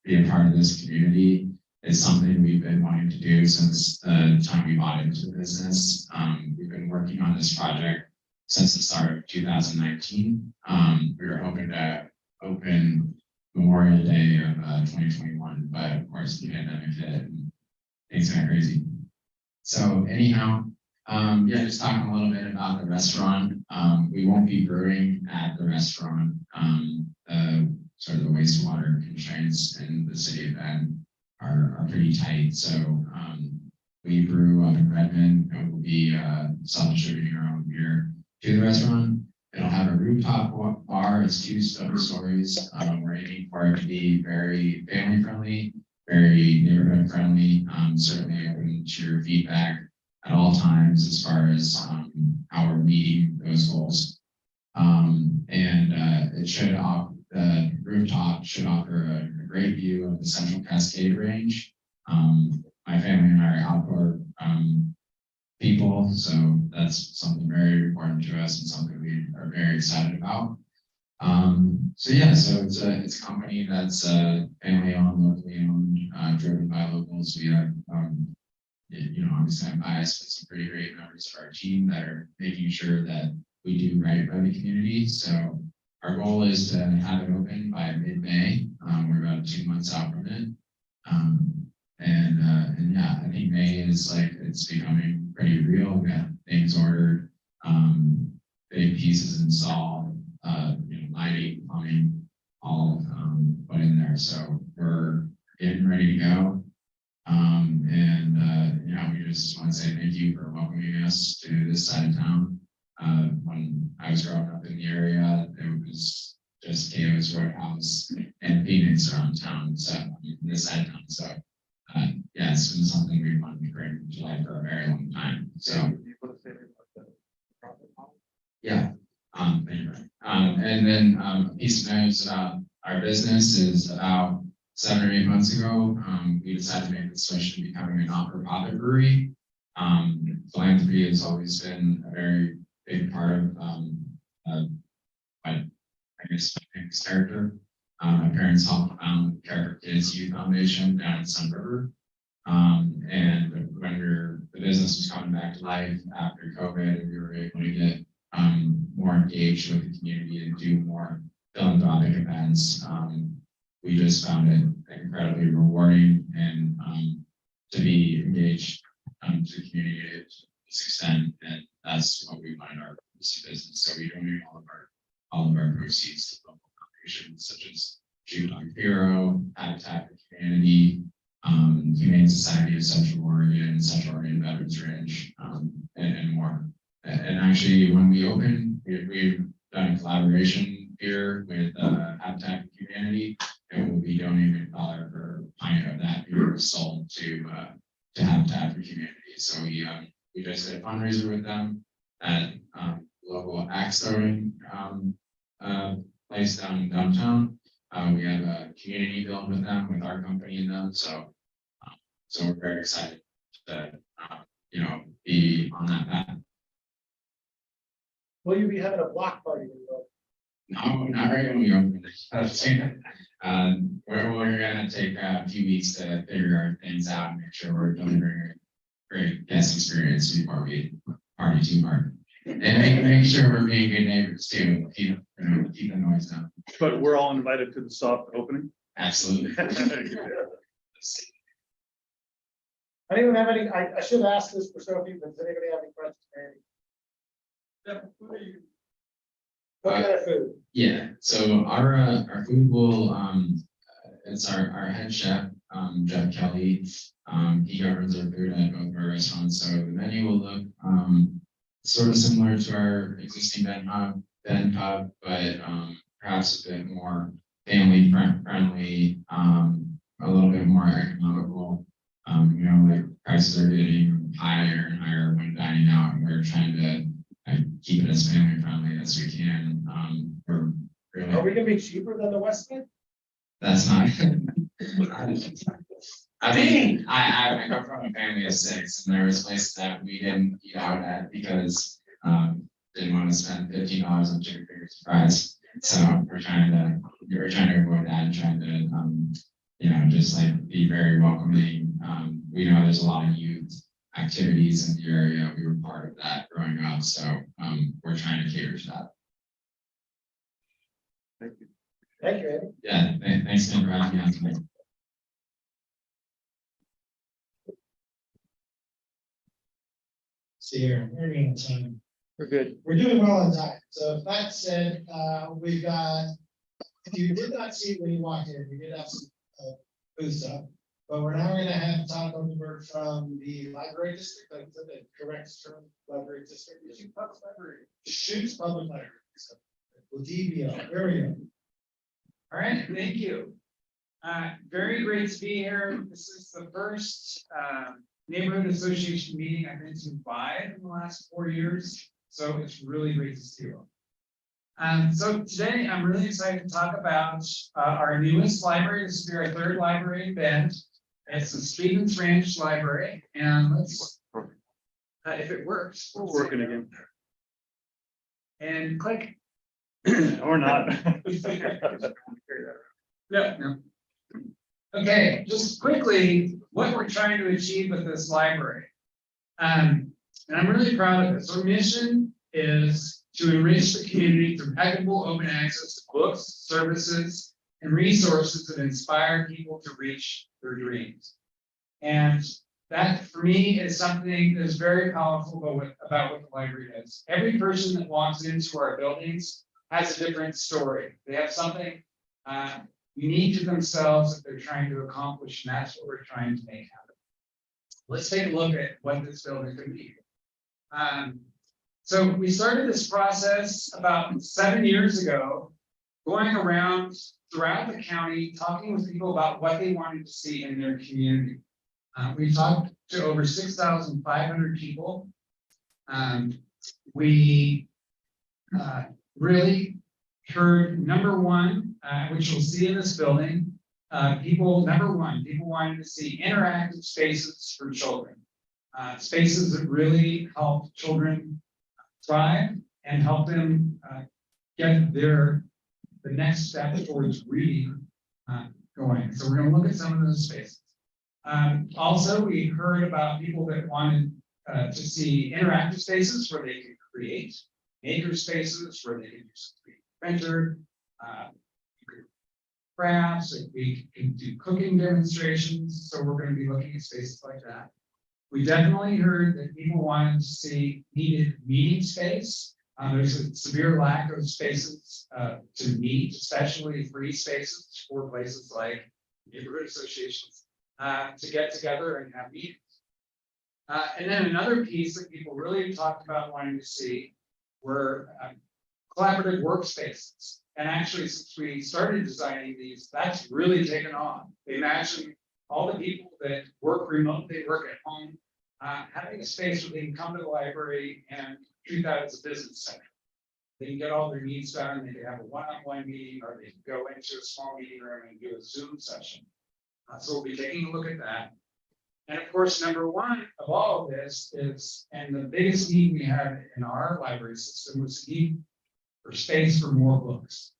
be a part of this community. It's something we've been wanting to do since the time we bought into the business. We've been working on this project since the start of 2019. We were hoping to open Memorial Day of 2021, but of course the pandemic hit and things got crazy. So anyhow, yeah, just talking a little bit about the restaurant. We won't be brewing at the restaurant. Sort of the wastewater constraints in the city of Bend are pretty tight. So we brew up in Redmond, and we'll be self-distributing our own beer to the restaurant. It'll have a rooftop bar. It's 2 stories. We're aiming for it to be very family friendly, very neighborhood friendly. Certainly open to your feedback at all times as far as how we're meeting those goals. It should offer, the rooftop should offer a great view of the Central Cascade Range. My family and I are outdoor people, so that's something very important to us and something we are very excited about. So it's a company that's family owned, locally owned, driven by locals. We have obviously I'm biased, but some pretty great members of our team that are making sure that we do right by the community. So our goal is to have it open by mid-May. We're about 2 months out from it. And yeah, I think May is like, it's becoming pretty real. We got things ordered, big pieces installed, lighting, plumbing, all put in there. So we're getting ready to go. We just want to say thank you for welcoming us to this side of town. When I was growing up in the area, there was just Cao's Roadhouse and Phoenix around town, so this side of town. So yeah, it's been something we've wanted to bring to life for a very long time. So yeah, thank you. And then a piece of news about our business is about 7 or 8 months ago, we decided to make the switch to becoming a not-for-profit brewery. Philanthropy has always been a very big part of my character. My parents helped found the Character Kids Youth Foundation down in Sun River. And when the business was coming back to life after COVID, we were able to get more engaged with the community and do more philanthropic events. We just found it incredibly rewarding and to be engaged to the community to this extent, and that's what we find our business. So we donate all of our proceeds to local foundations such as Juvenile Hero, Habitat for Humanity, Humane Society of Central Oregon, Central Oregon Veterans Ranch, and more. And actually, when we opened, we've done a collaboration here with Habitat for Humanity, and we'll be donating $1 per pint of that beer sold to Habitat for Humanity. So we just did a fundraiser with them at local axe throwing place downtown. We have a community build with them, with our company in them. So we're very excited to be on that path. Will you be having a block party? No, not right when we open. We're gonna take a few weeks to figure our things out and make sure we're delivering a great guest experience before we party too hard. And make sure we're being good neighbors too. Keep the noise down. But we're all invited to the soft opening. Absolutely. Anyone have any, I should ask this for Sophie, but does anybody have any questions? What kind of food? Yeah, so our food will it's our head chef, Jeff Kelly. He governs our food at both of our restaurants. So the menu will look sort of similar to our existing Ben Pub, but perhaps a bit more family friendly, a little bit more economical. Like prices are getting higher and higher when dining out, and we're trying to keep it as family friendly as we can. We're gonna be cheaper than the West End? That's not. I mean, I come from a family of 6, and there was places that we didn't eat out at because didn't want to spend $15 on chicken fingers and fries. So we're trying to avoid that and trying to just like be very welcoming. We know there's a lot of youth activities in the area. We were part of that growing up, so we're trying to cater to that. Thank you. Thank you, Ed. Yeah, thanks again for having me on tonight. See here, we're in time. We're good. We're doing well on time. So if that said, we've got, if you did not see it when you walked in, we did have some booths up. But we're now gonna have Todd Odenberg from the library district, like the correct term, library district. Shoots public library. So, with DBO, there we go. All right, thank you. Very great to be here. This is the first neighborhood association meeting I've been to 5 in the last 4 years. So it's really great to see you. So today I'm really excited to talk about our newest library. This will be our 3rd library in Bend. It's the Stevens Ranch Library, and let's if it works. We're working again. And click. Or not. No. Okay, just quickly, what we're trying to achieve with this library. And I'm really proud of this. Our mission is to enrich the community through equitable open access to books, services, and resources that inspire people to reach their dreams. And that, for me, is something that is very powerful about what the library does. Every person that walks into our buildings has a different story. They have something unique to themselves that they're trying to accomplish, and that's what we're trying to make happen. Let's take a look at what this building could be. So we started this process about 7 years ago, going around throughout the county, talking with people about what they wanted to see in their community. We talked to over 6,500 people. We really heard number one, which you'll see in this building, people wanted to see interactive spaces for children. Spaces that really help children thrive and help them get the next step towards reading going. So we're going to look at some of those spaces. Also, we heard about people that wanted to see interactive spaces where they could create, maker spaces where they could do something printer, crafts, we can do cooking demonstrations. So we're going to be looking at spaces like that. We definitely heard that people wanted to see needed meeting space. There's a severe lack of spaces to meet, especially free spaces for places like neighborhood associations to get together and have meetings. And then another piece that people really talked about wanting to see were collaborative workspaces. And actually, since we started designing these, that's really taken off. Imagine all the people that work remotely, work at home, having a space where they can come to the library and treat that as a business center. They can get all their needs done, they can have a one-on-one meeting, or they can go into a small meeting room and do a Zoom session. So we'll be taking a look at that. And of course, number one of all of this is, and the biggest need we have in our library system was the need for space for more books.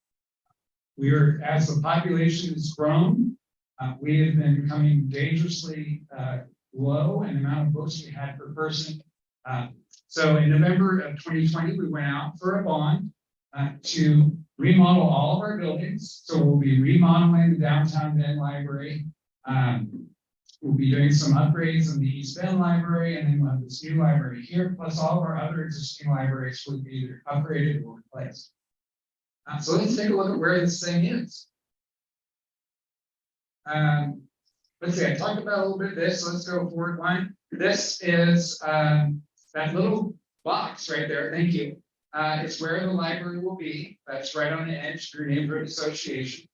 As the population has grown, we have been becoming dangerously low in the amount of books we had per person. So in November of 2020, we went out for a bond to remodel all of our buildings. So we'll be remodeling the downtown Bend Library. We'll be doing some upgrades in the East Bend Library, and then we'll have this new library here, plus all of our other existing libraries will be either upgraded or replaced. So let's take a look at where this thing is. Let's see, I talked about a little bit of this. Let's go forward one. This is that little box right there. Thank you. It's where the library will be. That's right on the edge of your neighborhood association.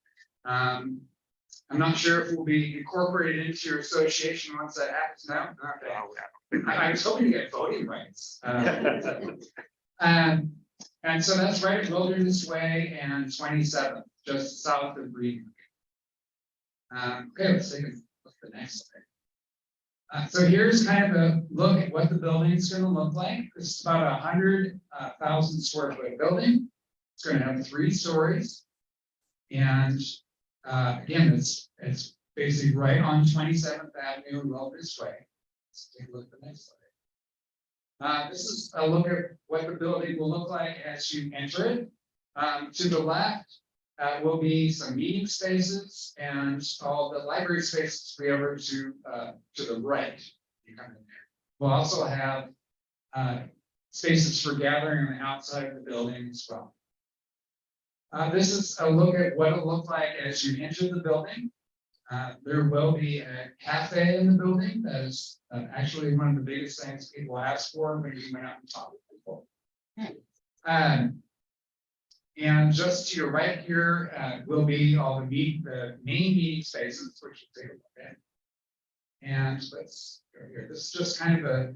I'm not sure if we'll be incorporated into your association once that happens now. Okay. I was hoping to get voting rights. And so that's right at Wilderness Way and 27th. just south of Green. Okay, let's take a look at the next slide. So here's kind of a look at what the building's gonna look like. It's about 100,000 square foot building. It's gonna have 3 stories. And again, it's basically right on 27th Avenue and Wellness Way. Let's take a look at the next slide. This is a look at what the building will look like as you enter it. To the left will be some meeting spaces, and all the library spaces will be over to the right. You come in there. We'll also have spaces for gathering on the outside of the building as well. This is a look at what it'll look like as you enter the building. There will be a cafe in the building. That is actually one of the biggest things people ask for when you went out and talk with people. And just to your right here will be all the main meeting spaces, which we'll take a look at. And let's go here. This is just kind of a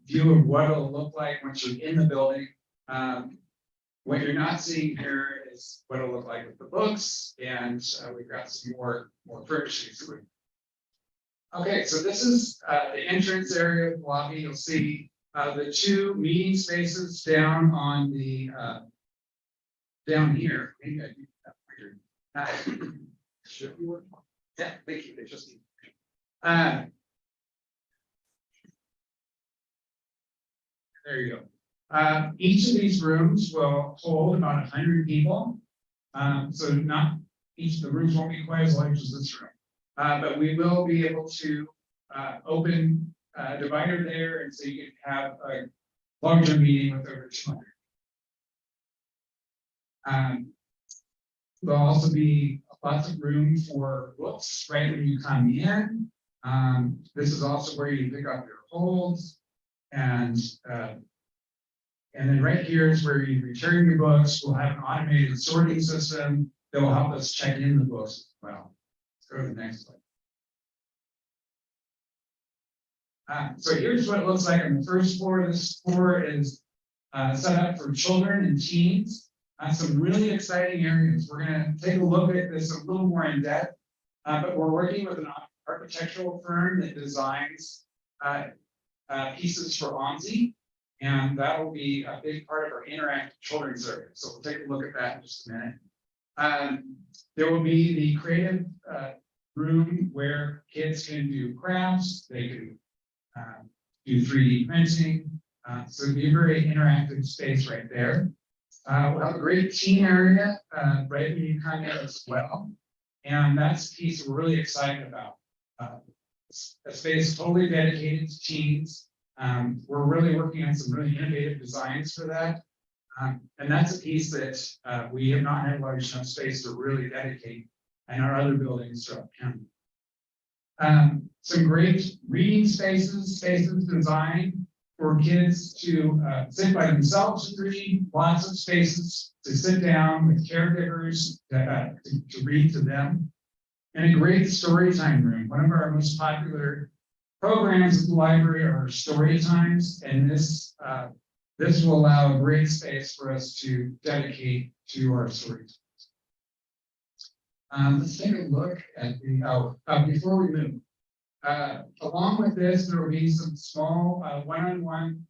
view of what it'll look like once you're in the building. What you're not seeing here is what it'll look like with the books, and we've got some more furnishings. Okay, so this is the entrance area of the lobby. You'll see the 2 meeting spaces down on the down here. Maybe I do that weird. Should be working. Yeah, thank you. They just need. There you go. Each of these rooms will hold about 100 people. So not each of the rooms won't be quite as large as this room. But we will be able to open a divider there, and so you can have a larger meeting with over 200. There'll also be lots of room for books right when you come in. This is also where you pick up your holds, and then right here is where you return your books. We'll have an automated sorting system that will help us check in the books as well. Let's go to the next slide. So here's what it looks like on the first floor. This floor is set up for children and teens. Some really exciting areas. We're going to take a look at this a little more in depth, but we're working with an architectural firm that designs pieces for ONSI, and that will be a big part of our interactive children's area. So we'll take a look at that in just a minute. There will be the creative room where kids can do crafts, they can do 3D printing. So it'll be a very interactive space right there. We'll have a great teen area right when you come in as well. And that's a piece we're really excited about. A space totally dedicated to teens. We're really working on some really innovative designs for that. And that's a piece that we have not had large enough space to really dedicate in our other buildings throughout county. Some great reading spaces designed for kids to sit by themselves and read, lots of spaces to sit down with caregivers to read to them, and a great story time room. One of our most popular programs at the library are story times, and this will allow a great space for us to dedicate to our story times. Let's take a look at the, before we move. Along with this, there will be some small one-on-one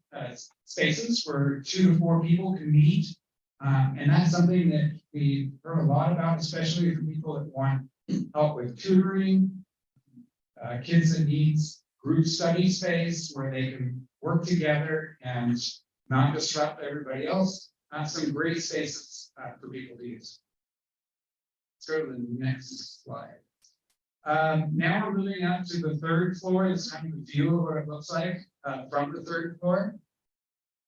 spaces where 2 to 4 people can meet. And that's something that we've heard a lot about, especially for people that want help with tutoring, kids that needs group study space where they can work together and not disrupt everybody else. Some great spaces for people to use. Let's go to the next slide. Now we're moving up to the 3rd floor. This is kind of a view of what it looks like from the 3rd floor.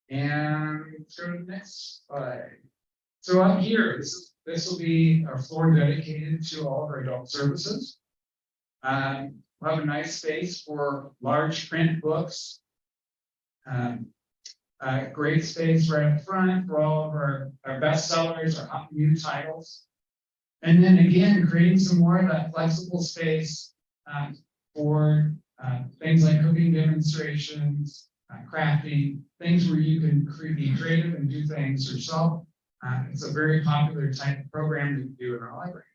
And let's go to the next slide. So up here, this will be our floor dedicated to all of our adult services. We'll have a nice space for large print books. Great space right up front for all of our bestsellers, our hot new titles. And then again, creating some more of that flexible space for things like cooking demonstrations, crafting, things where you can be creative and do things yourself. It's a very popular type of program that we do in our library.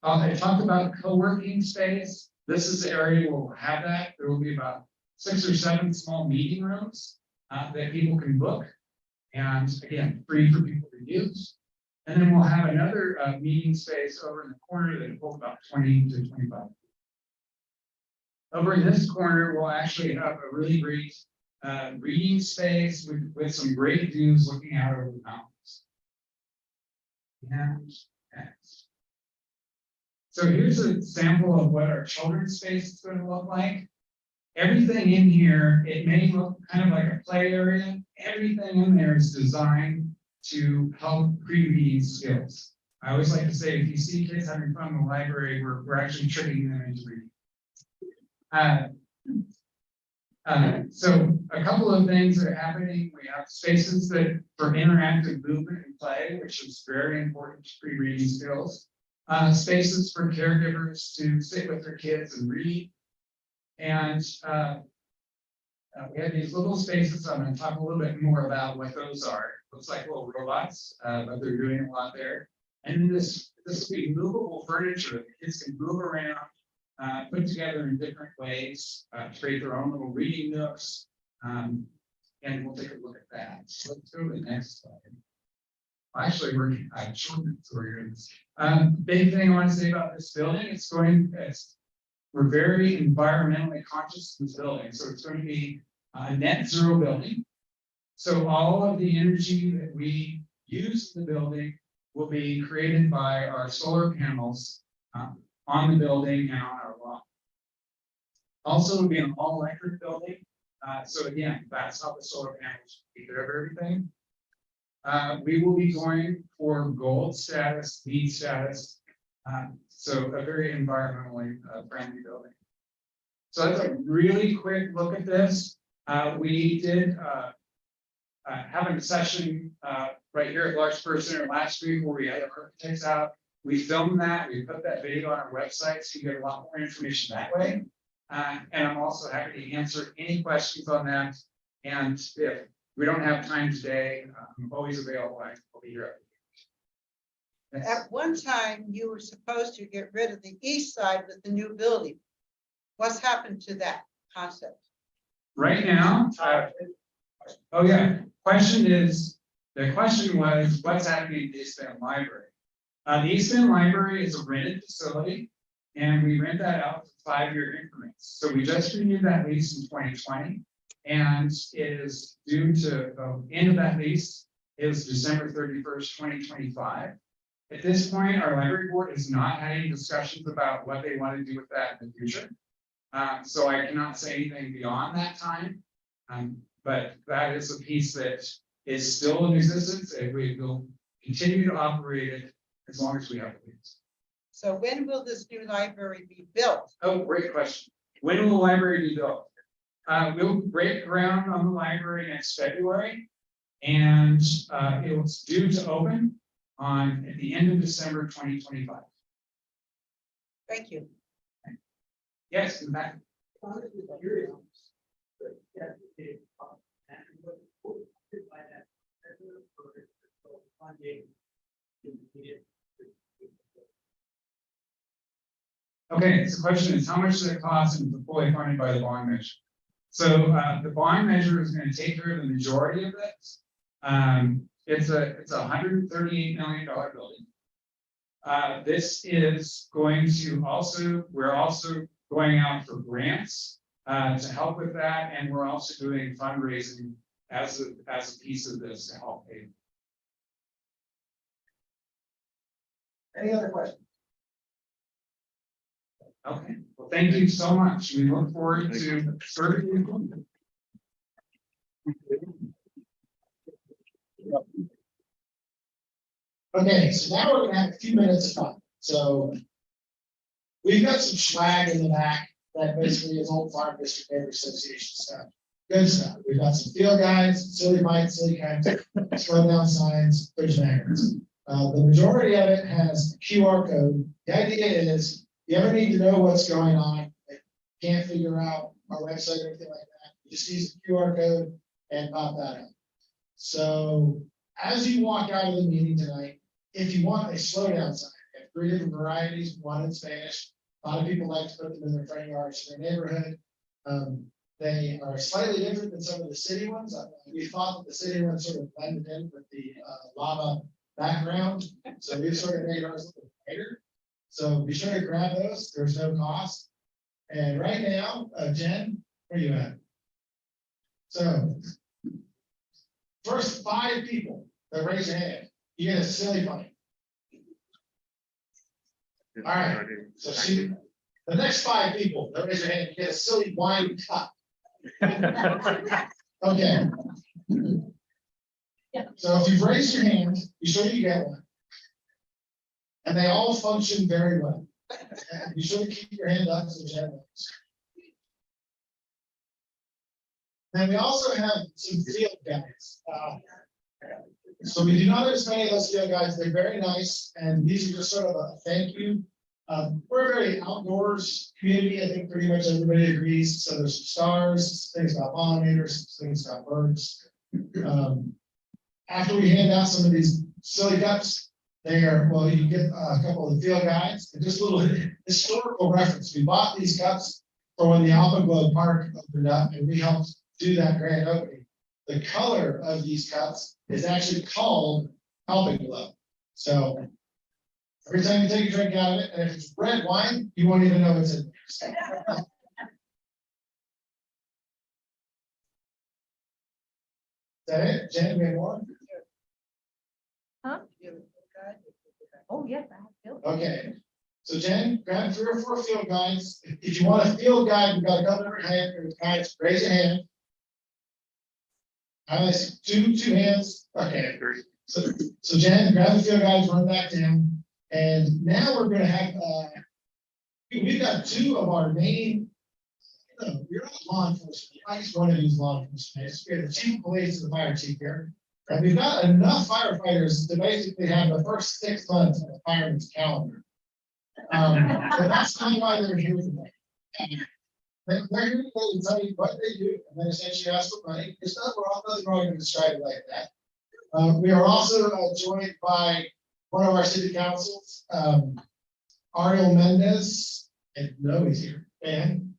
I talked about co-working space. This is the area where we'll have that. There will be about 6 or 7 small meeting rooms that people can book. And again, free for people to use. And then we'll have another meeting space over in the corner that will hold about 20 to 25. Over in this corner, we'll actually have a really great reading space with some great views looking out over the mountains. And next. So here's a sample of what our children's space is going to look like. Everything in here, it may look kind of like a play area. Everything in there is designed to help pre-reading skills. I always like to say, if you see kids having fun in the library, we're actually tricking them into reading. So a couple of things that are happening. We have spaces that for interactive movement and play, which is very important to pre-reading skills. Spaces for caregivers to sit with their kids and read. And we have these little spaces. I'm going to talk a little bit more about what those are. Looks like little robots, but they're doing a lot there. And then this will be movable furniture that kids can move around, put together in different ways, create their own little reading nooks. And we'll take a look at that. So let's go to the next slide. Actually, I've shortened it, so we're good. Big thing I want to say about this building, we're very environmentally conscious in this building. So it's going to be a net zero building. So all of the energy that we use in the building will be created by our solar panels on the building and on our lawn. Also, it'll be an all electric building. So again, that's how the solar panels take care of everything. We will be going for gold status, LEED status. So a very environmentally friendly building. So that's a really quick look at this. We did have a session right here at Larkspur Center last week where we had architects out. We filmed that. We put that video on our website so you get a lot more information that way. And I'm also happy to answer any questions on that. And if we don't have time today, I'm always available. I'll be here. At one time, you were supposed to get rid of the east side with the new building. What's happened to that concept? Right now, oh yeah, the question was, what's happening at the East Bend Library? The East Bend Library is a rented facility, and we rent that out for 5-year increments. So we just renewed that lease in 2020, and it is due to the end of that lease is December 31st, 2025. At this point, our library board has not had any discussions about what they want to do with that in the future. So I cannot say anything beyond that time. But that is a piece that is still in existence, and we will continue to operate it as long as we have the lease. So when will this new library be built? Oh, great question. When will the library be built? We'll break ground on the library next February, and it's due to open at the end of December 2025. Thank you. Yes, in fact. Okay, so the question is, how much does it cost and is it fully funded by the bond measure? So the bond measure is going to take care of the majority of this. It's a $138 million building. This is going to we're also going out for grants to help with that, and we're also doing fundraising as a piece of this to help pay. Any other questions? Okay, well, thank you so much. We look forward to serving you. Okay, so now we're gonna have a few minutes of fun. So we've got some swag in the back that basically is Old Farm District Neighborhood Association stuff. Good stuff. We've got some field guides, silly bites, silly kinds, slow down signs, bridge magnets. The majority of it has a QR code. The idea is, if you ever need to know what's going on, can't figure out our website or anything like that, you just use the QR code and pop that up. So as you walk out of the meeting tonight, if you want a slow down sign, we have 3 different varieties, one in Spanish. A lot of people like to put them in their front yards, in their neighborhood. They are slightly different than some of the city ones. We thought that the city ones sort of blended in with the lava background. So we sort of made ours a little brighter. So be sure to grab those. There's no cost. And right now, Jen, where you at? So first 5 people that raise your hand, you get a silly money. All right. So the next 5 people that raise your hand, you get a silly wine cup. Okay. So if you've raised your hand, be sure you get one. And they all function very well. And be sure to keep your hand up so you have one. And we also have some field guides. So we do not have as many of those field guides. They're very nice, and these are just sort of a thank you. We're a very outdoors community. I think pretty much everybody agrees. So there's some stars, things about pollinators, things about birds. After we hand out some of these silly cups, they are, well, you get a couple of the field guides and just a little historical reference. We bought these cups for when the Alpha Globe Park opened up, and we helped do that grand opening. The color of these cups is actually called Helping Glow. So every time you take a drink out of it, and if it's red wine, you won't even know it's in there. Is that it? Jen, we have more? Huh? Oh, yes, I have. Okay. So Jen, grab 3 or 4 field guides. If you want a field guide, we've got a couple different guides. Raise your hand. I see 2 hands. Okay. So Jen, grab the field guides, run back to him. And now we're going to have, we've got 2 of our main, we're not law enforcement. I just want to use law enforcement. We have the chief of police and the fire chief here. And we've got enough firefighters to basically have the first 6 months of a fireman's calendar. But that's not why they're here today. They're here today to tell you what they do, and then essentially ask for money. It's not nothing wrong to describe it like that. We are also joined by one of our city councils, Ariel Mendez, and no, he's here. And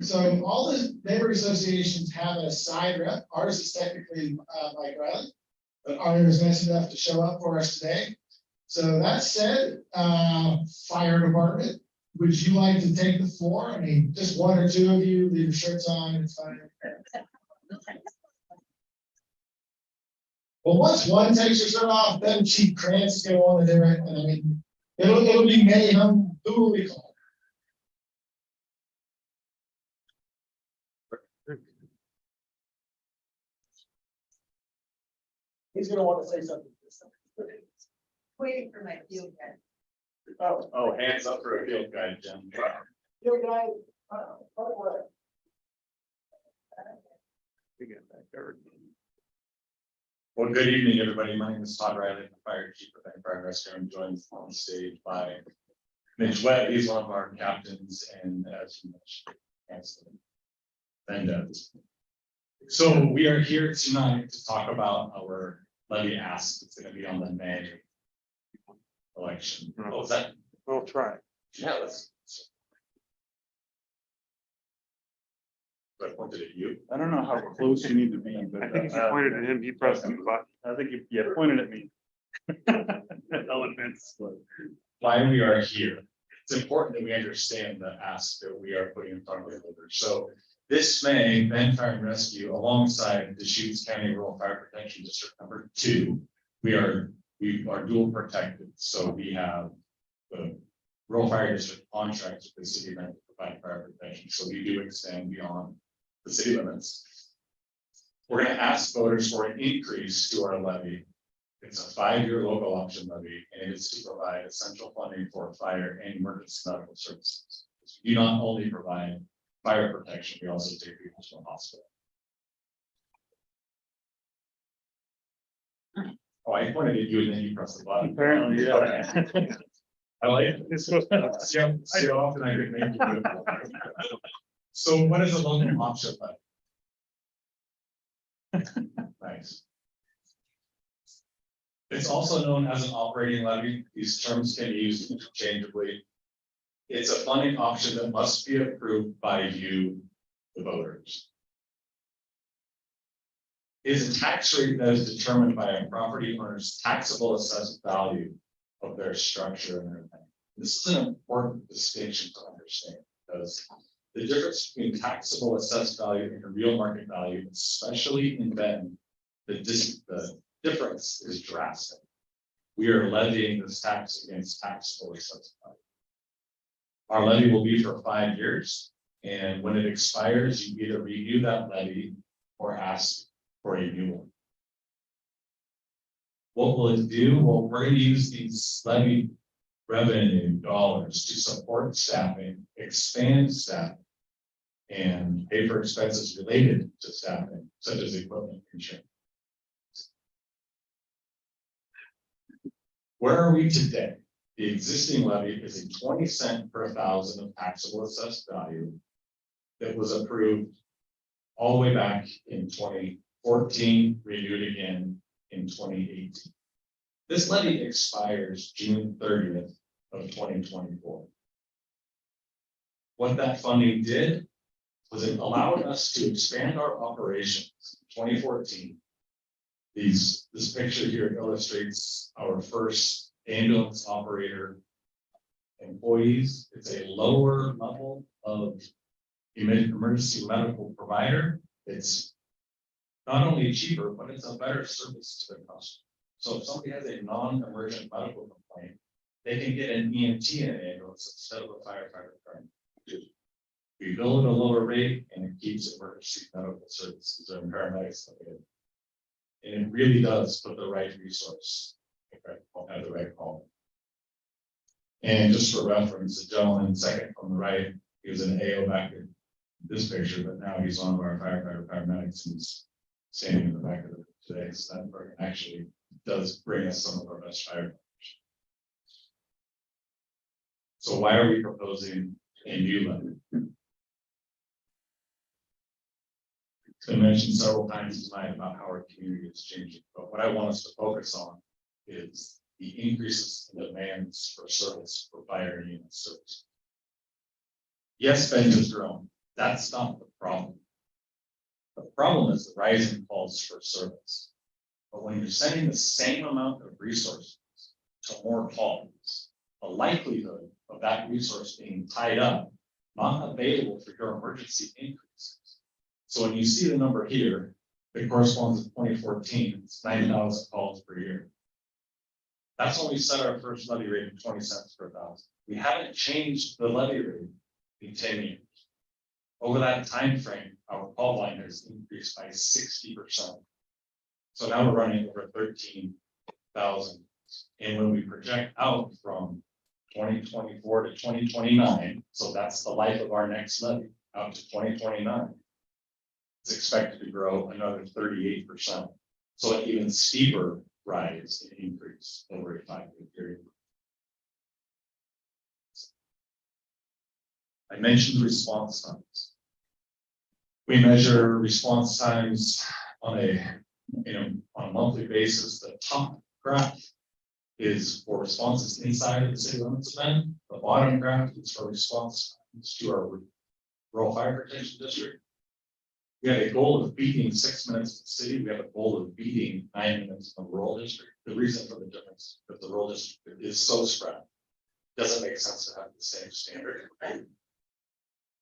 so all the neighborhood associations have a side rep. Ours is technically Mike Riley, but Ariel is nice enough to show up for us today. So that said, fire department, would you like to take the floor? I mean, just 1 or 2 of you, leave your shirts on, it's fine. Well, once one takes your shirt off, then Chief Krantz go on to do it, and I mean, it'll be mayhem. Who will we call? He's gonna want to say something. Waiting for my field guide. Oh, hands up for a field guide, Jim. Field guide, Well, good evening, everybody. My name is Todd Riley, the fire chief of Fire Rescue. I'm joined on stage by Mitch Webb. He's one of our captains, and as you mentioned, and so we are here tonight to talk about our levy ask that's going to be on the May election. Oh, is that? We'll try. Yeah, let's. I pointed at you. I don't know how close you need to be, but I think if you pointed at him, he pressed the button. I think you pointed at me. Elements. Why we are here. It's important that we understand the ask that we are putting in front of the voters. So this May, Bend Fire and Rescue, alongside the Deschutes County Rural Fire Protection District number 2, we are dual protected. So we have the Rural Fire District contracts with the city to provide fire protection. So we do extend beyond the city limits. We're going to ask voters for an increase to our levy. It's a 5-year local option levy, and it is to provide essential funding for fire and emergency medical services. We do not only provide fire protection, we also take people to the hospital. Oh, I pointed at you and then you pressed the button. Apparently, yeah. Okay. I like it. See how often I get made to do it. So what is a local option levy? Nice. It's also known as an operating levy. These terms can be used interchangeably. It's a funding option that must be approved by you, the voters. Is a tax rate that is determined by a property owner's taxable assessed value of their structure and everything. This is an important distinction to understand, because the difference between taxable assessed value and a real market value, especially in Benton, the difference is drastic. We are levying this tax against taxable assessed value. Our levy will be for 5 years, and when it expires, you either renew that levy or ask for a new one. What will it do? Well, we're going to use these levy revenue dollars to support staffing, expand staff, and pay for expenses related to staffing, such as equipment insurance. Where are we today? The existing levy is a 20 cents per 1,000 of taxable assessed value that was approved all the way back in 2014, renewed again in 2018. This levy expires June 30th of 2024. What that funding did was it allowed us to expand our operations in 2014. This picture here illustrates our first ambulance operator employees. It's a lower level of emergency medical provider. It's not only cheaper, but it's a better service to their customer. So if somebody has a non-emergent medical complaint, they can get an EMT in an ambulance instead of a firefighter. We bill at a lower rate, and it keeps emergency medical services and paramedics. And it really does put the right resource at the right call. And just for reference, the gentleman second from the right, he was an AO back in this picture, but now he's one of our firefighter paramedics and he's standing in the back of it today. So that part actually does bring us some of our best firefighters. So why are we proposing a new levy? It's been mentioned several times tonight about how our community is changing, but what I want us to focus on is the increases in demands for service for fire and EMS service. Yes, Benton has grown. That's not the problem. The problem is the rising calls for service. But when you're sending the same amount of resources to more calls, the likelihood of that resource being tied up, not available for your emergency increases. So when you see the number here, it corresponds to 2014, it's 9,000 calls per year. That's when we set our first levy rate of 20 cents per 1,000. We haven't changed the levy rate in 10 years. Over that time frame, our call volume has increased by 60%. So now we're running over 13,000. And when we project out from 2024 to 2029, so that's the life of our next levy, out to 2029, it's expected to grow another 38%. So an even steeper rise and increase over a 5-year period. I mentioned response times. We measure response times on a monthly basis. The top graph is for responses inside of the city limits of Benton. The bottom graph is for response times to our rural fire protection district. We have a goal of beating 6 minutes in the city. We have a goal of beating 9 minutes in the rural district. The reason for the difference is that the rural district is so spread. Doesn't make sense to have the same standard.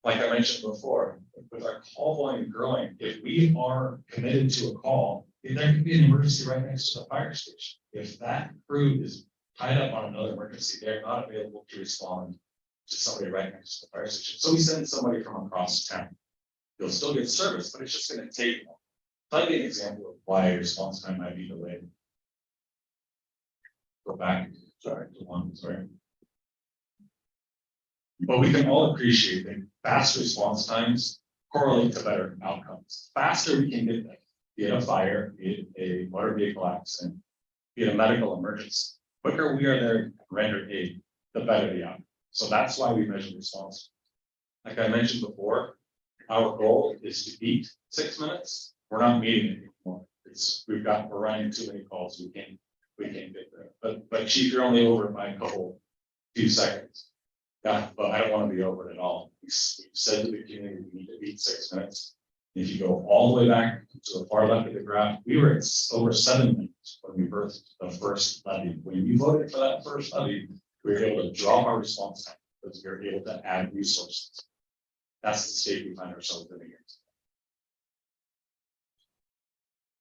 Like I mentioned before, with our call volume growing, if we are committed to a call, if there could be an emergency right next to the fire station. If that crew is tied up on another emergency, they're not available to respond to somebody right next to the fire station. So we send somebody from across town. You'll still get service, but it's just going to take long. So I'll give you an example of why response time might be delayed. Go back, sorry. But we can all appreciate that fast response times correlate to better outcomes. Faster we can get them, be it a fire, be it a motor vehicle accident, be it a medical emergency. Quicker we are there to render aid, the better the outcome. So that's why we measure response. Like I mentioned before, our goal is to beat 6 minutes. we're not meeting it anymore. We're running too many calls, we can't get there. But chief, you're only over by a few seconds. Yeah, but I don't want to be over it at all. We've said to the community, we need to beat 6 minutes. If you go all the way back to the far left of the graph, we were at over 7 minutes when we birthed the first levy. When you voted for that first levy, we were able to drop our response time because we were able to add resources. That's the state we find ourselves in here.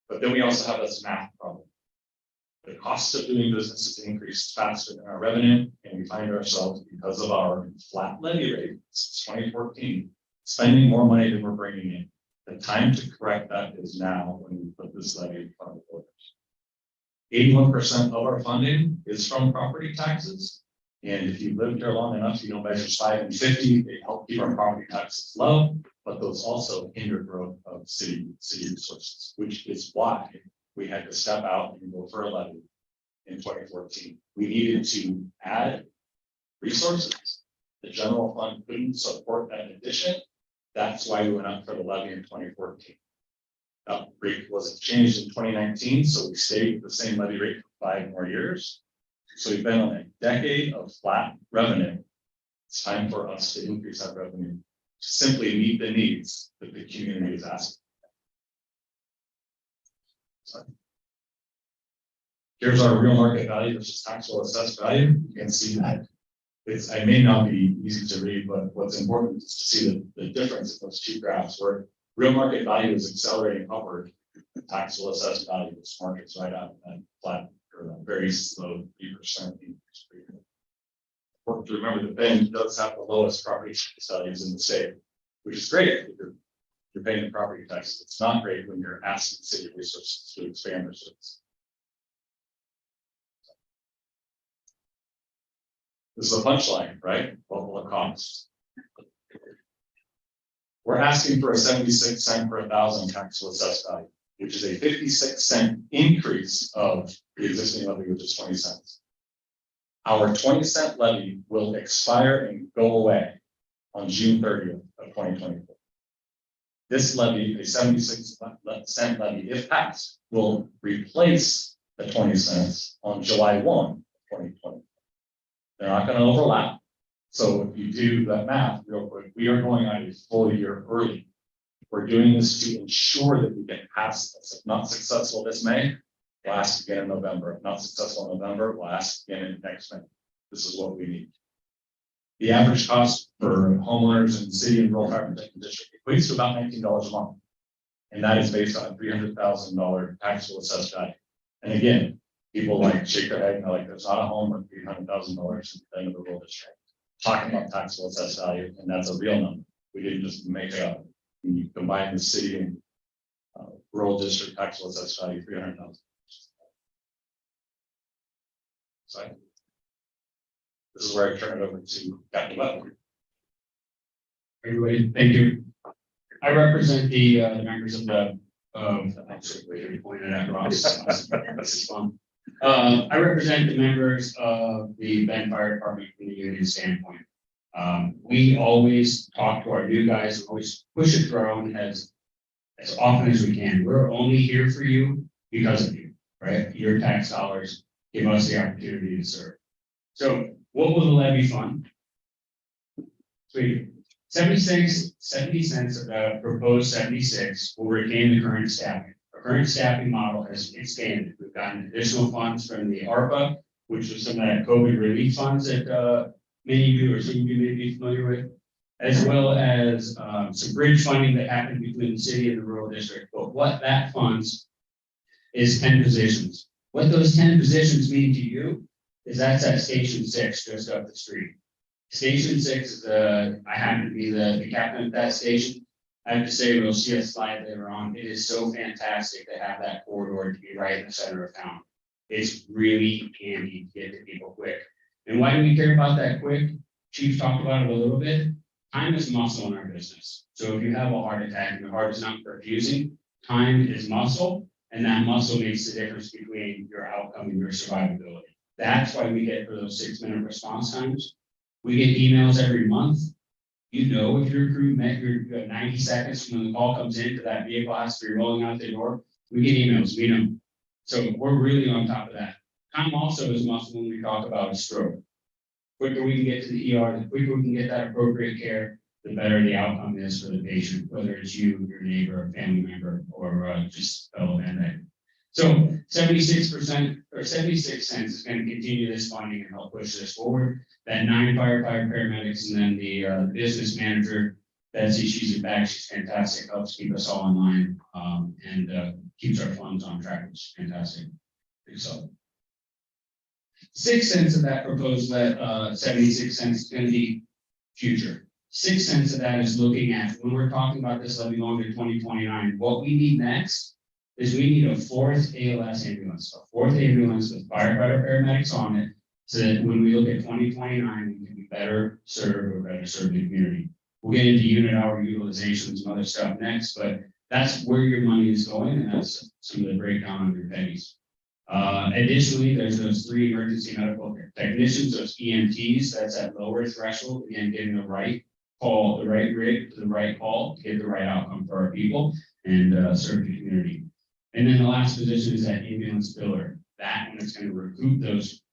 But then we also have this math problem. The cost of doing business has increased faster than our revenue, and we find ourselves, because of our flat levy rate since 2014, spending more money than we're bringing in. The time to correct that is now when we put this levy in front of the voters. 81% of our funding is from property taxes. And if you've lived here long enough, you know measures 5 and 50, they help keep our property taxes low, but those also hinder growth of city resources, which is why we had to step out and go for a levy in 2014. We needed to add resources. The general fund couldn't support that addition. That's why we went up for the levy in 2014. Rate wasn't changed in 2019, so we stayed with the same levy rate for 5 more years. So we've been on a decade of flat revenue. It's time for us to increase that revenue to simply meet the needs that the community is asking. So here's our real market value versus taxable assessed value. You can see that I may not be easy to read, but what's important is to see the difference in those two graphs where real market value is accelerating upward. The taxable assessed value is markets right out and flat or a very slow 3% increase per year. Important to remember that Bend does have the lowest property tax values in the state, which is great if you're paying the property taxes. It's not great when you're asking city resources to expand their service. This is a punchline, right? What will it cost? We're asking for a 76 cent per 1,000 taxable assessed value, which is a 56-cent increase of the existing levy, which is 20 cents. Our 20-cent levy will expire and go away on June 30th of 2024. This levy, a 76-cent levy, if passed, will replace the 20 cents on July 1, 2020. They're not going to overlap. So if you do that math real quick, we are going on a full year early. We're doing this to ensure that we get past this. If not successful this May, we'll ask again in November. If not successful in November, we'll ask again in next May. This is what we need. The average cost for homeowners in city and rural fire protection district equates to about $19 a month. And that is based on a $300,000 taxable assessed value. And again, people like shake their head and they're like, there's not a home worth $300,000 in the end of the rural district. Talking about taxable assessed value, and that's a real number. We didn't just make it up. When you combine the city and rural district taxable assessed value, 300,000. So this is where I turn it over to Captain Butler. Everybody, thank you. I represent the members of the actually pointed at Ross. This is fun. I represent the members of the Bend Fire Department from the union standpoint. We always talk to our new guys, always push it through our own heads as often as we can. We're only here for you because of you, right? Your tax dollars give us the opportunity to serve. So what will the levy fund? Sweet. 70 cents of the proposed 76 will retain the current staffing. Our current staffing model has expanded. We've gotten additional funds from the ARPA, which was some of that COVID relief funds that many of you or some of you may be familiar with, as well as some bridge funding that happened between the city and the rural district. But what that funds is 10 positions. What those 10 positions mean to you is that's at Station 6 just up the street. Station 6 is I happen to be the captain of that station. I have to say, we'll see a slide later on. It is so fantastic to have that corridor to be right in the center of town. It's really handy to get to people quick. And why do we care about that quick? Chief talked about it a little bit. Time is muscle in our business. So if you have a heart attack and the heart is not perfusing, time is muscle, and that muscle makes the difference between your outcome and your survivability. That's why we get for those 6-minute response times. We get emails every month You know, if your crew met your 90 seconds from when the call comes in to that vehicle has to be rolling out the door, we get emails, we know. So we're really on top of that. Time also is muscle when we talk about a stroke. Quicker we can get to the ER, the quicker we can get that appropriate care, the better the outcome is for the patient, whether it's you, your neighbor, family member, or just fellow Band-Aid. So 76% or 76 cents is going to continue this funding and help push this forward. That 9 firefighter paramedics and then the business manager, Betsy, she's back, she's fantastic, helps keep us all in line and keeps our funds on track, which is fantastic. So 6 cents of that proposed 76 cents is going to be future. 6 cents of that is looking at when we're talking about this levy going to 2029. What we need next is we need a 4th ALS ambulance, a 4th ambulance with firefighter paramedics on it, so that when we look at 2029, we can be better serve the community. We'll get into unit hour utilizations and other stuff next, but that's where your money is going, and that's some of the breakdown on your pennies. Additionally, there's those 3 emergency medical technicians, those EMTs, that's at lower threshold, again, getting the right call, the right rig to the right call to get the right outcome for our people and serve the community. And then the last position is that ambulance biller. That one is going to recoup those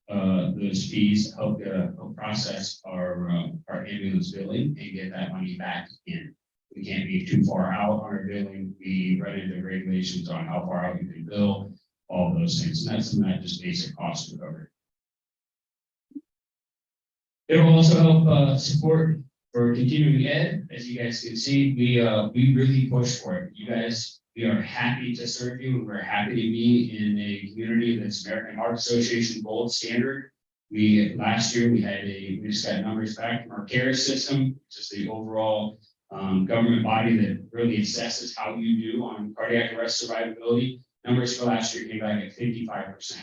fees, help process our ambulance billing and get that money back in. We can't be too far out on our billing. We run into regulations on how far out we can bill, all of those things. And that's some of that just basic cost recovery. It will also help support for continuing ed. As you guys can see, we really push for it. You guys, we are happy to serve you, and we're happy to be in a community that's American Heart Association gold standard. Last year we just got numbers back from our care system, which is the overall government body that really assesses how you do on cardiac arrest survivability. Numbers for last year came back at 55%.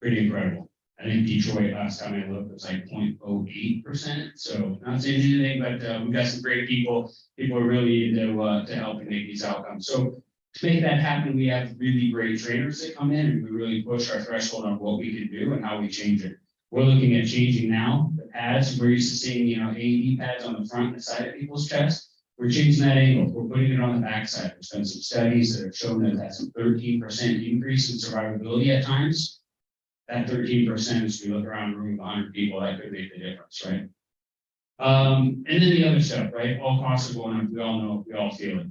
Pretty incredible. I think Detroit, last time I looked, was like 0.08%. So not saying anything, but we've got some great people. People are really to help and make these outcomes. So to make that happen, we have really great trainers that come in, and we really push our threshold on what we can do and how we change it. We're looking at changing now the pads. We're used to seeing, AED pads on the front and the side of people's chest. We're changing that angle. We're putting it on the backside. There's been some studies that have shown that that's a 13% increase in survivability at times. That 13%, as we look around a room of 100 people, that could make the difference, right? And then the other stuff, right? All costs are going up. We all know, we all feel it.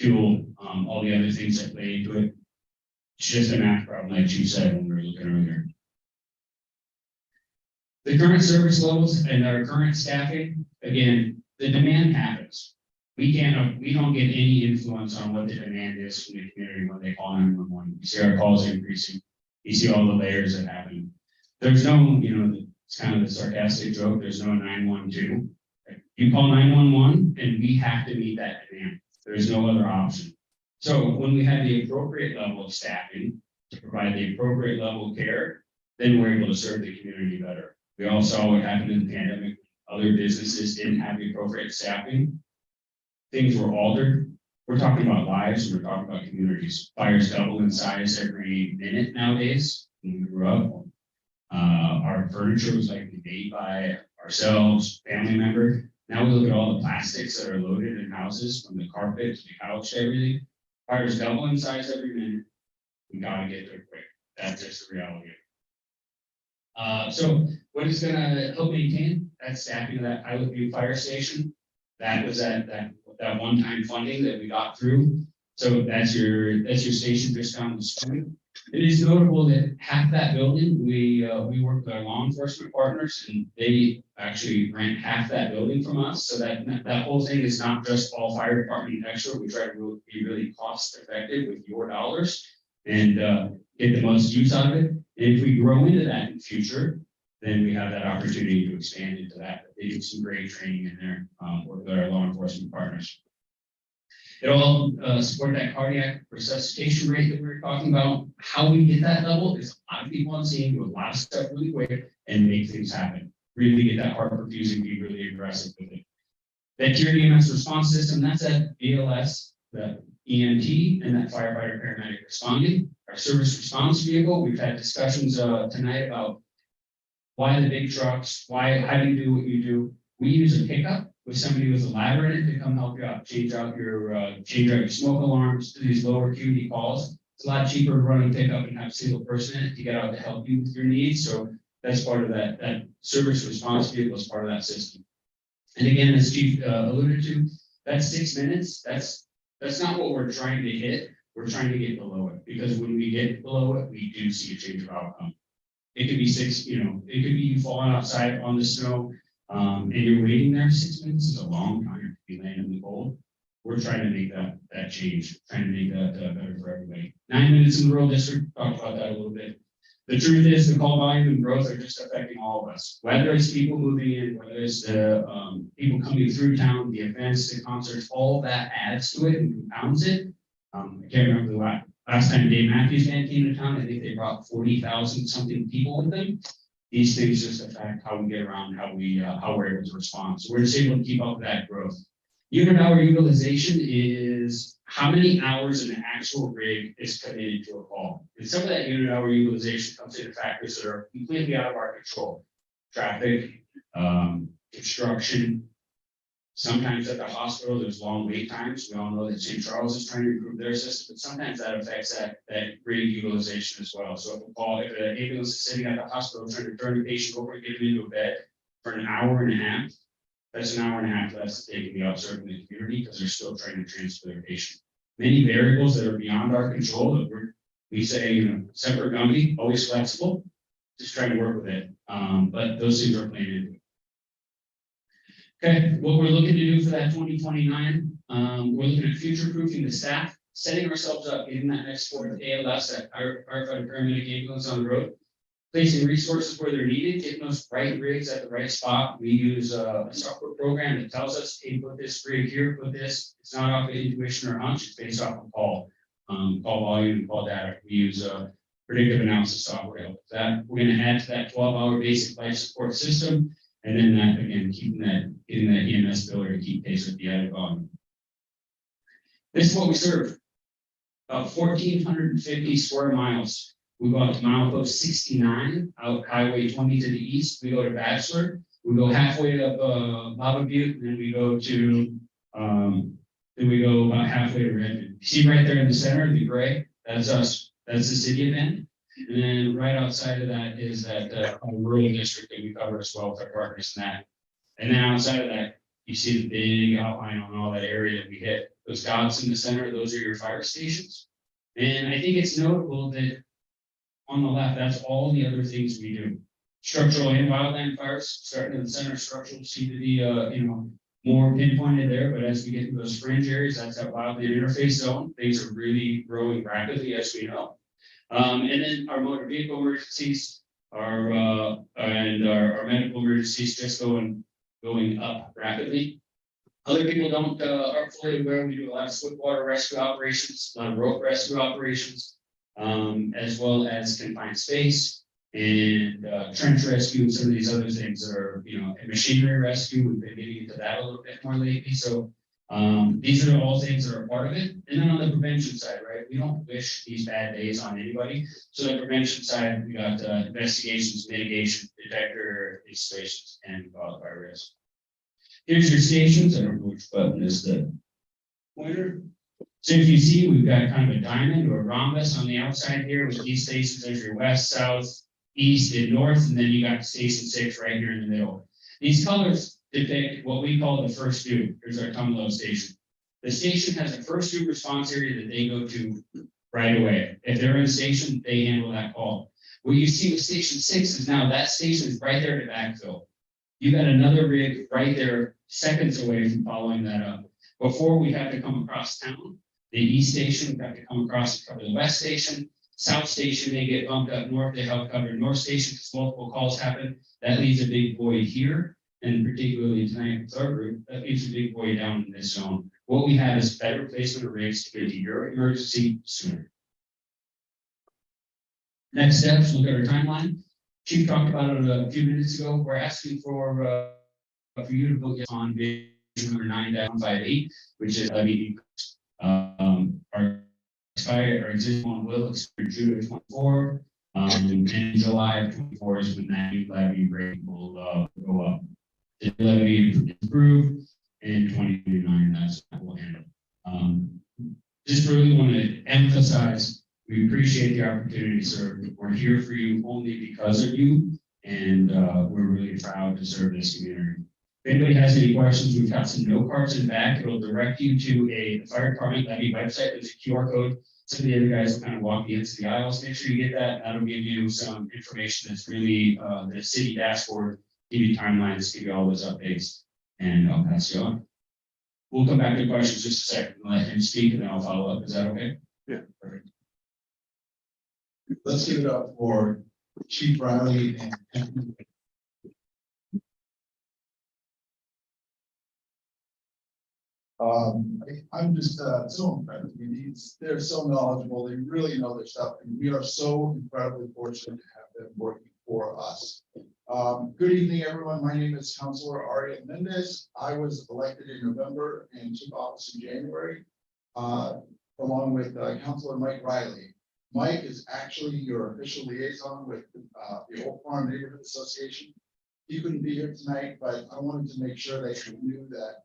Fuel, all the other things that play into it. It's just a math problem, like you said when we were looking earlier. The current service levels and our current staffing, again, the demand happens. We don't get any influence on what the demand is from the community when they call 911. We see our calls increasing. You see all the layers that happen. There's no, it's kind of a sarcastic joke. There's no 912. You call 911 and we have to meet that demand. There's no other option. So when we have the appropriate level of staffing to provide the appropriate level of care, then we're able to serve the community better. We all saw what happened in the pandemic. Other businesses didn't have the appropriate staffing. Things were altered. We're talking about lives, and we're talking about communities. Fires double in size every minute nowadays. When we grew up, our furniture was like made by ourselves, family member. Now we look at all the plastics that are loaded in houses, from the carpet to the couch to everything. Fires double in size every minute. We gotta get there quick. That's just the reality. So what is gonna help maintain that staffing of that Pilot View fire station? That was that one-time funding that we got through. So that's your station just down the street. It is notable that half that building, we work with our law enforcement partners, and they actually rent half that building from us. So that whole thing is not just all fire department extra. We try to be really cost effective with your dollars and get the most use out of it. And if we grow into that in the future, then we have that opportunity to expand into that. They do some great training in there with our law enforcement partners. It'll support that cardiac resuscitation rate that we were talking about. How we get that level is a lot of people on scene, do a lot of stuff really quick and make things happen. Really get that heart perfusing, be really aggressive with it. That tiered EMS response system, that's that BLS, the EMT, and that firefighter paramedic responding. Our service response vehicle, we've had discussions tonight about why the big trucks, how do you do what you do? We use a pickup with somebody with a ladder in it to come help you out, change out your smoke alarms, do these lower acuity calls. It's a lot cheaper to run a pickup and have a single person in it to get out to help you with your needs. So that's part of that service response vehicle is part of that system. And again, as Chief alluded to, that's 6 minutes. That's not what we're trying to hit. We're trying to get below it, because when we get below it, we do see a change of outcome. It could be it could be you falling outside on the snow, and you're waiting there. 6 minutes is a long time to be laying in the cold. We're trying to make that change, trying to make that better for everybody. 9 minutes in the rural district, talked about that a little bit. The truth is, the call volume and growth are just affecting all of us, whether it's people moving in, whether it's the people coming through town, the events, the concerts, all of that adds to it and compounds it. I can't remember the last time Dave Matthews Band came to town. I think they brought 40,000 something people with them. These things just affect how we get around, how we're able to respond. So we're just able to keep up with that growth. Unit hour utilization is how many hours an actual rig is committed to a call. And some of that unit hour utilization comes into factors that are completely out of our control. Traffic, construction. Sometimes at the hospital, there's long wait times. We all know that St. Charles is trying to improve their system, but sometimes that affects that rig utilization as well. So if an ambulance is sitting at the hospital trying to turn a patient over and get them into a bed for an hour and a half, that's an hour and a half less that they can be out serving the community because they're still trying to transfer their patient. Many variables that are beyond our control that we say, Semper Gumby, always flexible, just trying to work with it. But those things are playing into it. Okay, what we're looking to do for that 2029, we're looking at future-proofing the staff, setting ourselves up, getting that next fourth ALS, that firefighter paramedic ambulance on the road, placing resources where they're needed, getting those right rigs at the right spot. We use a software program that tells us, hey, put this rig here, put this. It's not off of intuition or hunch, it's based off of call volume and call data. We use predictive analysis software to help with that. We're going to add to that 12-hour basic life support system. And then that, again, getting that EMS biller to keep pace with the added volume. This is what we serve. About 1,450 square miles. We go out to milepost 69, out Highway 20 to the east. We go to Bachelor. We go halfway up Lava Butte, and then we go about halfway to Redmond. You see right there in the center, the gray, that's us. That's the city of Bend. And then right outside of that is that rural district that we cover as well with our partners in that. And then outside of that, you see the big outline on all that area that we hit. Those dots in the center, those are your fire stations. And I think it's notable that on the left, that's all the other things we do. Structural and wildland fires, starting in the center, structural seem to be more pinpointed there, but as we get into those fringe areas, that's that wildland interface zone. Things are really growing rapidly, as we know. And then our motor vehicle emergencies, our medical emergencies just going up rapidly. Other people aren't fully aware. We do a lot of swiftwater rescue operations, a lot of rope rescue operations, as well as confined space and trench rescue and some of these other things that are, and machinery rescue. We've been getting into that a little bit more lately. So these are all things that are part of it. And then on the prevention side, right? We don't wish these bad days on anybody. So the prevention side, we got investigations, mitigation, detector installations, and wildfire risk. Here's your stations. I don't know which button is the pointer. So if you see, we've got kind of a diamond or a rhombus on the outside here with these stations. There's your west, south, east, and north, and then you got station 6 right here in the middle. These colors depict what we call the first due. Here's our Tumalo station. The station has a first due response area that they go to right away. If they're in a station, they handle that call. What you see with station 6 is now that station is right there to backfill. You got another rig right there, seconds away from following that up. Before we have to come across town, the east station, we have to come across to cover the west station. South station, they get bumped up north, they help cover north station because multiple calls happen. That leaves a big void here, and particularly tonight with our group, that leaves a big void down in this zone. What we have is better placement of rigs to get to your emergency sooner. Next steps, look at our timeline. Chief talked about it a few minutes ago. We're asking for you to vote yes on Vision number 9-158, which is our existing one will expire June of 24. And in July of 24 is when that new levy rate will go up. the levy improved, and 2029, that's what we'll handle. Just really want to emphasize, we appreciate the opportunity to serve. We're here for you only because of you, and we're really proud to serve this community. If anybody has any questions, we've got some note cards in the back. It'll direct you to the fire department levy website. There's a QR code. Some of the other guys will kind of walk you into the aisles. Make sure you get that. That'll give you some information that's really the city dashboard, give you timelines, give you all those updates, and I'll pass you on. We'll come back to questions just a second, let him speak, and then I'll follow up. Is that okay? Yeah. Perfect. Let's give it up for Chief Riley and. I'm just so impressed. I mean, they're so knowledgeable. They really know their stuff, and we are so incredibly fortunate to have them working for us. Good evening, everyone. My name is Councilor Aria Mendez. I was elected in November and took office in January, along with Councilor Mike Riley. Mike is actually your official liaison with the Old Farm Neighborhood Association. He couldn't be here tonight, but I wanted to make sure that you knew that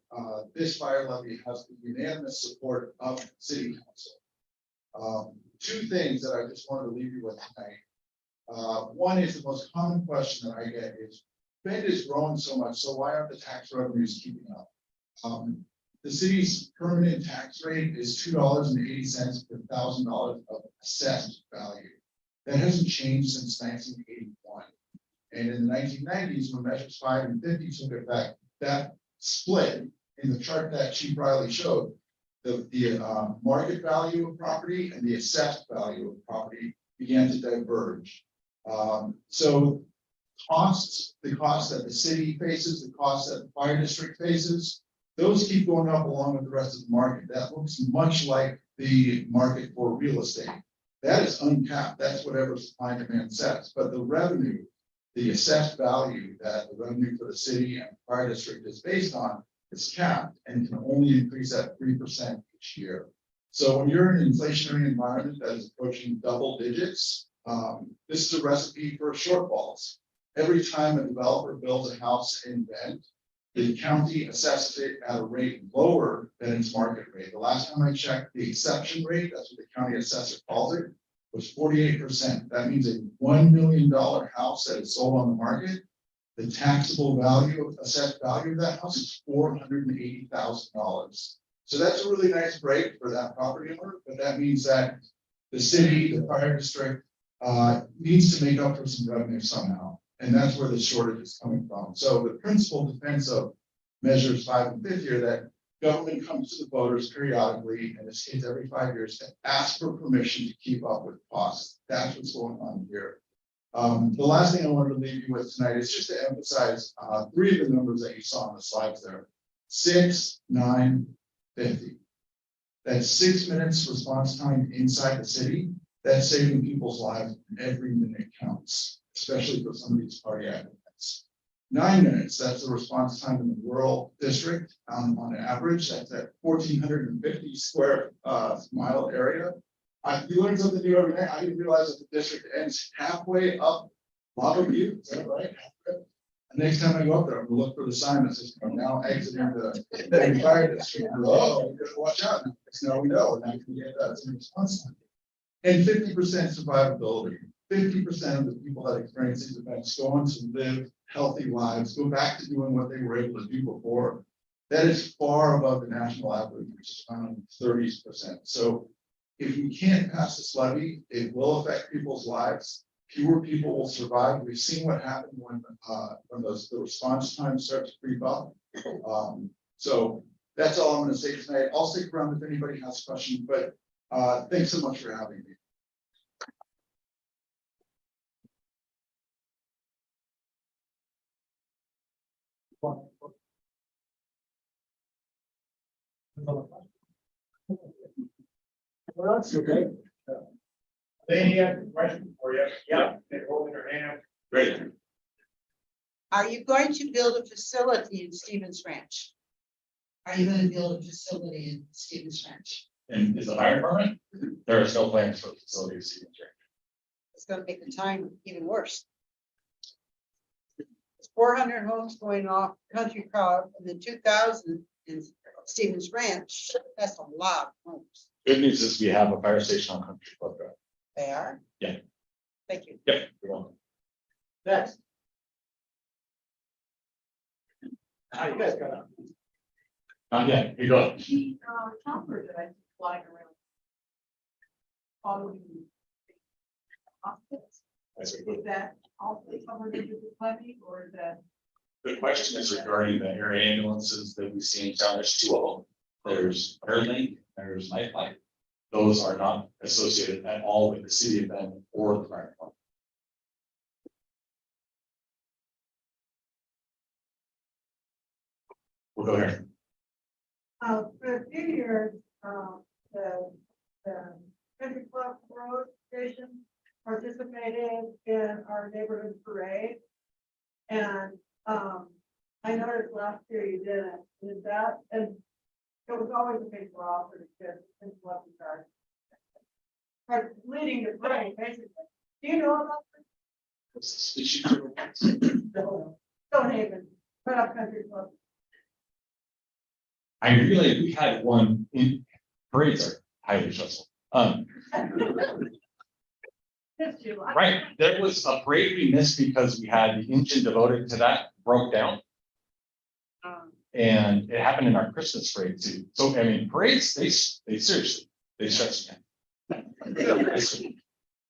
this fire levy has the unanimous support of City Council. Two things that I just wanted to leave you with tonight. One is the most common question that I get is, Bend is growing so much, so why aren't the tax revenues keeping up? The city's permanent tax rate is $2.80 per $1,000 of assessed value. That hasn't changed since 1981. And in the 1990s, when measures 5 and 50 took effect, that split in the chart that Chief Riley showed, the market value of property and the assessed value of property began to diverge. So the costs that the city faces, the costs that the fire district faces, those keep going up along with the rest of the market. That looks much like the market for real estate. That is uncapped. That's whatever supply and demand sets. But the revenue, the assessed value that the revenue for the city and fire district is based on is capped and can only increase at 3% each year. So when you're in an inflationary environment that is approaching double digits, this is a recipe for shortfalls. Every time a developer builds a house in Bend, the county assesses it at a rate lower than its market rate. The last time I checked, the exception rate, that's what the county assessor calls it, was 48%. That means a $1 million house that is sold on the market, the taxable value, assessed value of that house is $480,000. So that's a really nice break for that property owner, but that means that the city, the fire district needs to make up for some revenue somehow. And that's where the shortage is coming from. So the principal defense of measures 5 and 50 are that government comes to the voters periodically, and it's every 5 years, to ask for permission to keep up with costs. That's what's going on here. The last thing I wanted to leave you with tonight is just to emphasize 3 of the numbers that you saw on the slides there: 6, 9, 50. That's 6 minutes response time inside the city. That's saving people's lives, and every minute counts, especially for some of these cardiac events. 9 minutes, that's the response time in the rural district. On average, that's at 1,450 square mile area. You learn something new every day. I didn't realize that the district ends halfway up Lava View. Is that right? The next time I go up there, I'm gonna look for the sign that says, "I'm now exiting the fire district." Oh, watch out! Now we know, and I can get that as a response time. And 50% survivability. 50% of the people that experience these events go on to live healthy lives, go back to doing what they were able to do before. That is far above the national average, which is around 30%. So if we can't pass this levy, it will affect people's lives. Fewer people will survive. We've seen what happened when the response times start to creep up. So that's all I'm going to say tonight. I'll stick around if anybody has questions, but thanks so much for having me. Well, that's okay. Any question for you? Yeah, they're holding their hand. Great. Are you going to build a facility in Stevens Ranch? Are you gonna build a facility in Stevens Ranch? And is the fire department? There is no plans for the facility. It's gonna make the time even worse. 400 homes going off Country Club, and the 2,000 in Stevens Ranch. That's a lot of homes. Good news is we have a fire station on Country Club Drive. They are? Yeah. Thank you. Yep, you're welcome. That's. How you guys got up? Yeah, you go. The chopper that I see flying around. Following. Hospitals, That's a good. is that also covered under the levy, or is that? The question is regarding the area ambulances that we see in town. There's two of them. There's Airlink, there's Nightlight. Those are not associated at all with the city of Bend or the fire department. We'll go here. For a few years, the Country Club Road Station participated in our neighborhood parade. And, I noticed last year you didn't, did that, and it was always a big draw for the kids in Club Card. But leading the parade, basically. Do you know about this? Stonehaven, right up Country Club. I really, we had one in parades are highly stressful. Just you. Right, there was a parade we missed because we had the engine devoted to that broke down. And it happened in our Christmas parade too. So I mean, parades, they seriously, they stress me.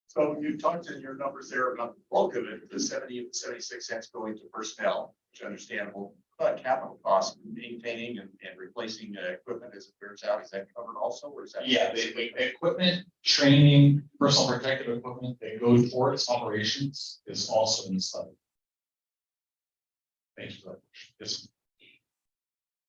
So you talked in your numbers there about the bulk of it, the 70 and 76 cents going to personnel, which is understandable. But capital costs, maintaining and replacing equipment as it wears out, is that covered also, or is that? Yeah, the equipment, training, personal protective equipment that goes towards operations is also in this levy. Thank you for that. Yes.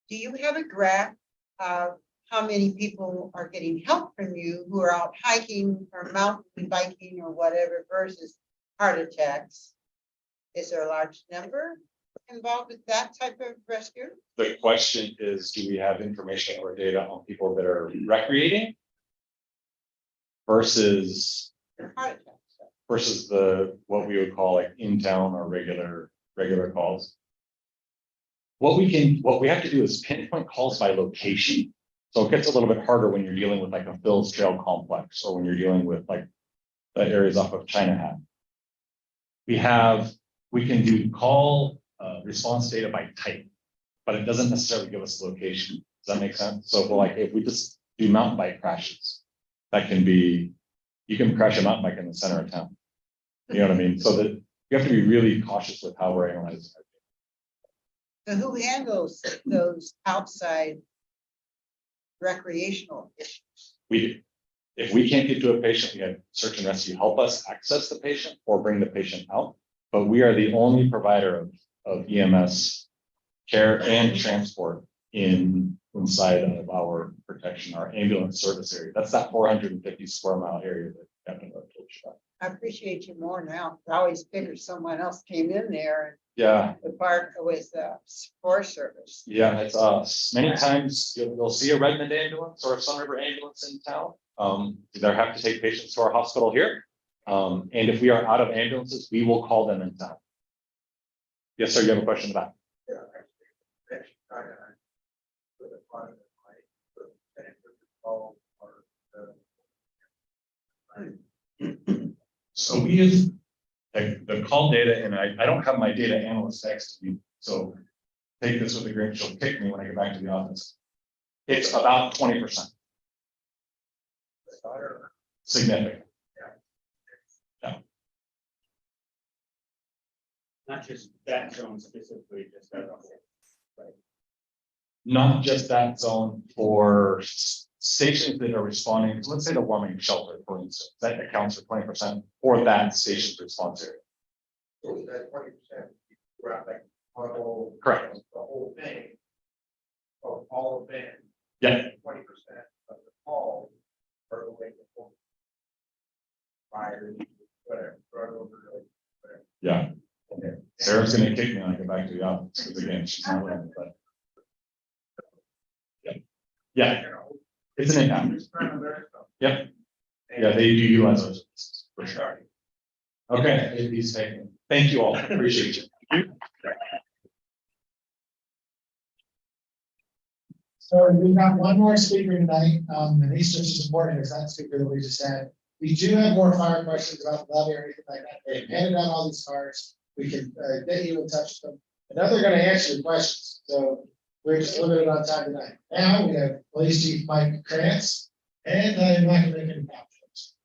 Do you have a graph of how many people are getting help from you who are out hiking or mountain biking or whatever versus heart attacks? Is there a large number involved with that type of rescue? The question is, do we have information or data on people that are recreating versus Heart attacks. the, what we would call like in town or regular calls? What we have to do is pinpoint calls by location. So it gets a little bit harder when you're dealing with like a Phil's Trail complex or when you're dealing with like the areas off of China Hat. We can do call response data by type, but it doesn't necessarily give us the location. Does that make sense? So if we just do mountain bike crashes, that can be, you can crash a mountain bike in the center of town. You know what I mean? So that you have to be really cautious with how we're analyzing. So who handles those outside recreational issues? We do. If we can't get to a patient, we have search and rescue help us access the patient or bring the patient out. But we are the only provider of EMS care and transport inside of our protection, our ambulance service area. That's that 450 square mile area that Captain told you about. I appreciate you more now. I always figured someone else came in there Yeah, and the part was the Forest Service. yeah, it's us. Many times you'll see a Redmond ambulance or a Sun River ambulance in town. They have to take patients to our hospital here. And if we are out of ambulances, we will call them in town. Yes, sir, you have a question about? So we use the call data, and I don't have my data analyst next to me, so take this with a grain. She'll kick me when I get back to the office. It's about 20%. Significant. Yeah. Not just that zone specifically, just that. Not just that zone, for stations that are responding, let's say the warming shelter, for instance, that accounts for 20% for that station's response area. So that 20% graphic, Correct. the whole thing. Of all of them. Yeah. 20% of the call are the way to fire, whatever, run over, whatever. Yeah. Sarah's gonna kick me when I get back to the office, because again, she's not letting, but. Yeah, it's an impact. Yep. Yeah, they do utilize those services, for sure. Okay, these taken. Thank you all. Appreciate you. So we've got one more speaker tonight, and he's just as important as that speaker that we just had. We do have more fire questions about the levy or anything like that. They've handed out all these cards. We can get you in touch with them. And now they're gonna answer your questions. So we're just limited on time tonight. Now we have Police Chief Mike Krantz, and I'm not gonna make any comments.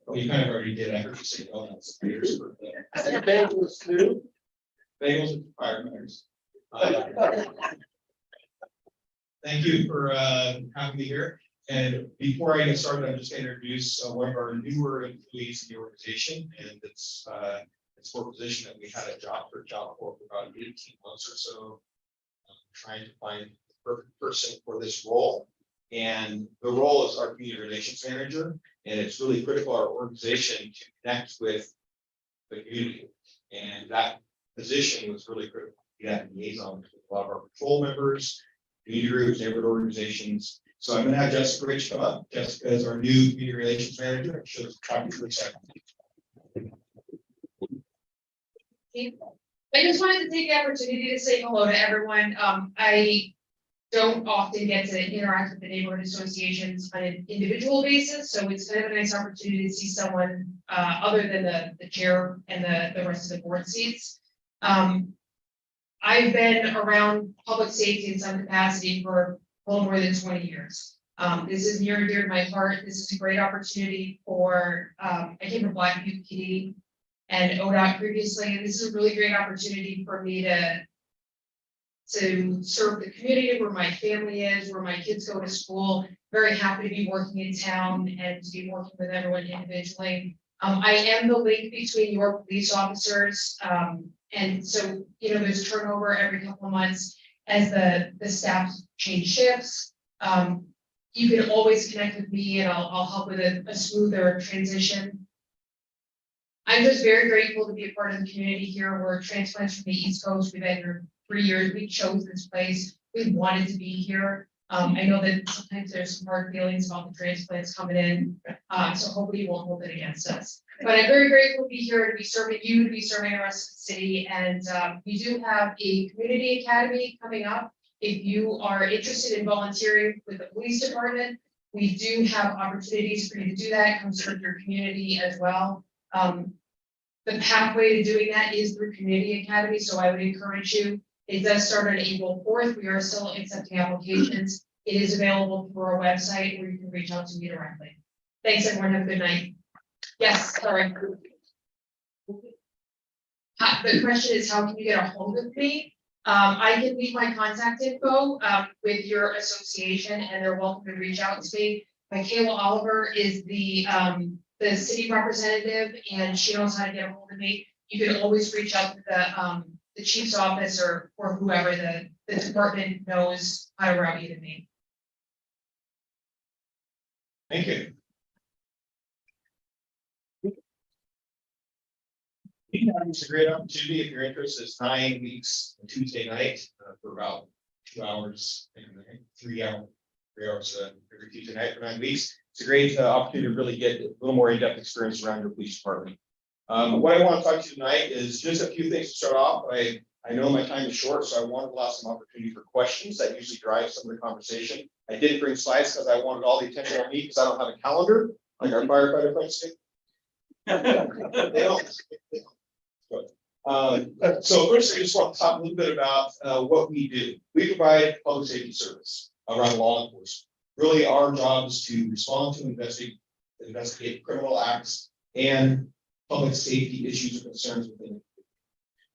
Well, you kind of already did. I heard you say, oh, that's years for Bagels too. bagels and firefighters. Thank you for having me here. And before I get started, I'm just going to introduce one of our newer employees in the organization, and it's for a position that we had a job for about 18 months or so, trying to find the perfect person for this role. And the role is our community relations manager, and it's really critical our organization to connect with the community. And that position was really critical. We had liaison with a lot of our patrol members, community groups, neighborhood organizations. So I'm going to have Jessica Rich come up. Jessica is our new community relations manager. She'll talk to you for a second. I just wanted to take the opportunity to say hello to everyone. I don't often get to interact with the neighborhood associations on an individual basis, so it's kind of a nice opportunity to see someone other than the chair and the rest of the board seats. I've been around public safety in some capacity for a little more than 20 years. This is near and dear to my heart. This is a great opportunity for, I came from Black Butte PD and ODOT previously, and this is a really great opportunity for me to serve the community where my family is, where my kids go to school. Very happy to be working in town and to be working with everyone individually. I am the link between your police officers, and so, you know, there's turnover every couple of months as the staff change shifts. You can always connect with me and I'll help with a smoother transition. I'm just very grateful to be a part of the community here. We're transplants from the East Coast. We've been here 3 years. We chose this place. We wanted to be here. I know that sometimes there's some hard feelings about the transplants coming in, so hopefully you won't hold it against us. But I'm very grateful to be here, to be serving you, to be serving the rest of the city. And we do have a community academy coming up. If you are interested in volunteering with the police department, we do have opportunities for you to do that. Come serve your community as well. The pathway to doing that is through Community Academy, so I would encourage you. It does start on April 4th. We are still accepting applications. It is available through our website where you can reach out to me directly. Thanks, everyone. Have a good night. Yes, sorry. The question is, how can you get a hold of me? I can leave my contact info with your association, and they're welcome to reach out to me. Michaela Oliver is the city representative, and she knows how to get a hold of me. You can always reach out to the chief's office or whoever the department knows how to route you to me. Thank you. It's a great opportunity if you're interested. It's 9 weeks on Tuesday night for about 2 hours and 3 hours every Tuesday night for 9 weeks. It's a great opportunity to really get a little more in-depth experience around your police department. What I want to talk to you tonight is just a few things to start off. I know my time is short, so I wanted to allow some opportunity for questions that usually drive some of the conversation. I didn't bring slides because I wanted all the attention on me because I don't have a calendar like our firefighter friends do. They don't. So first, I just want to talk a little bit about what we do. We provide public safety service around law enforcement. Really, our job is to respond to investigate criminal acts and public safety issues or concerns within it.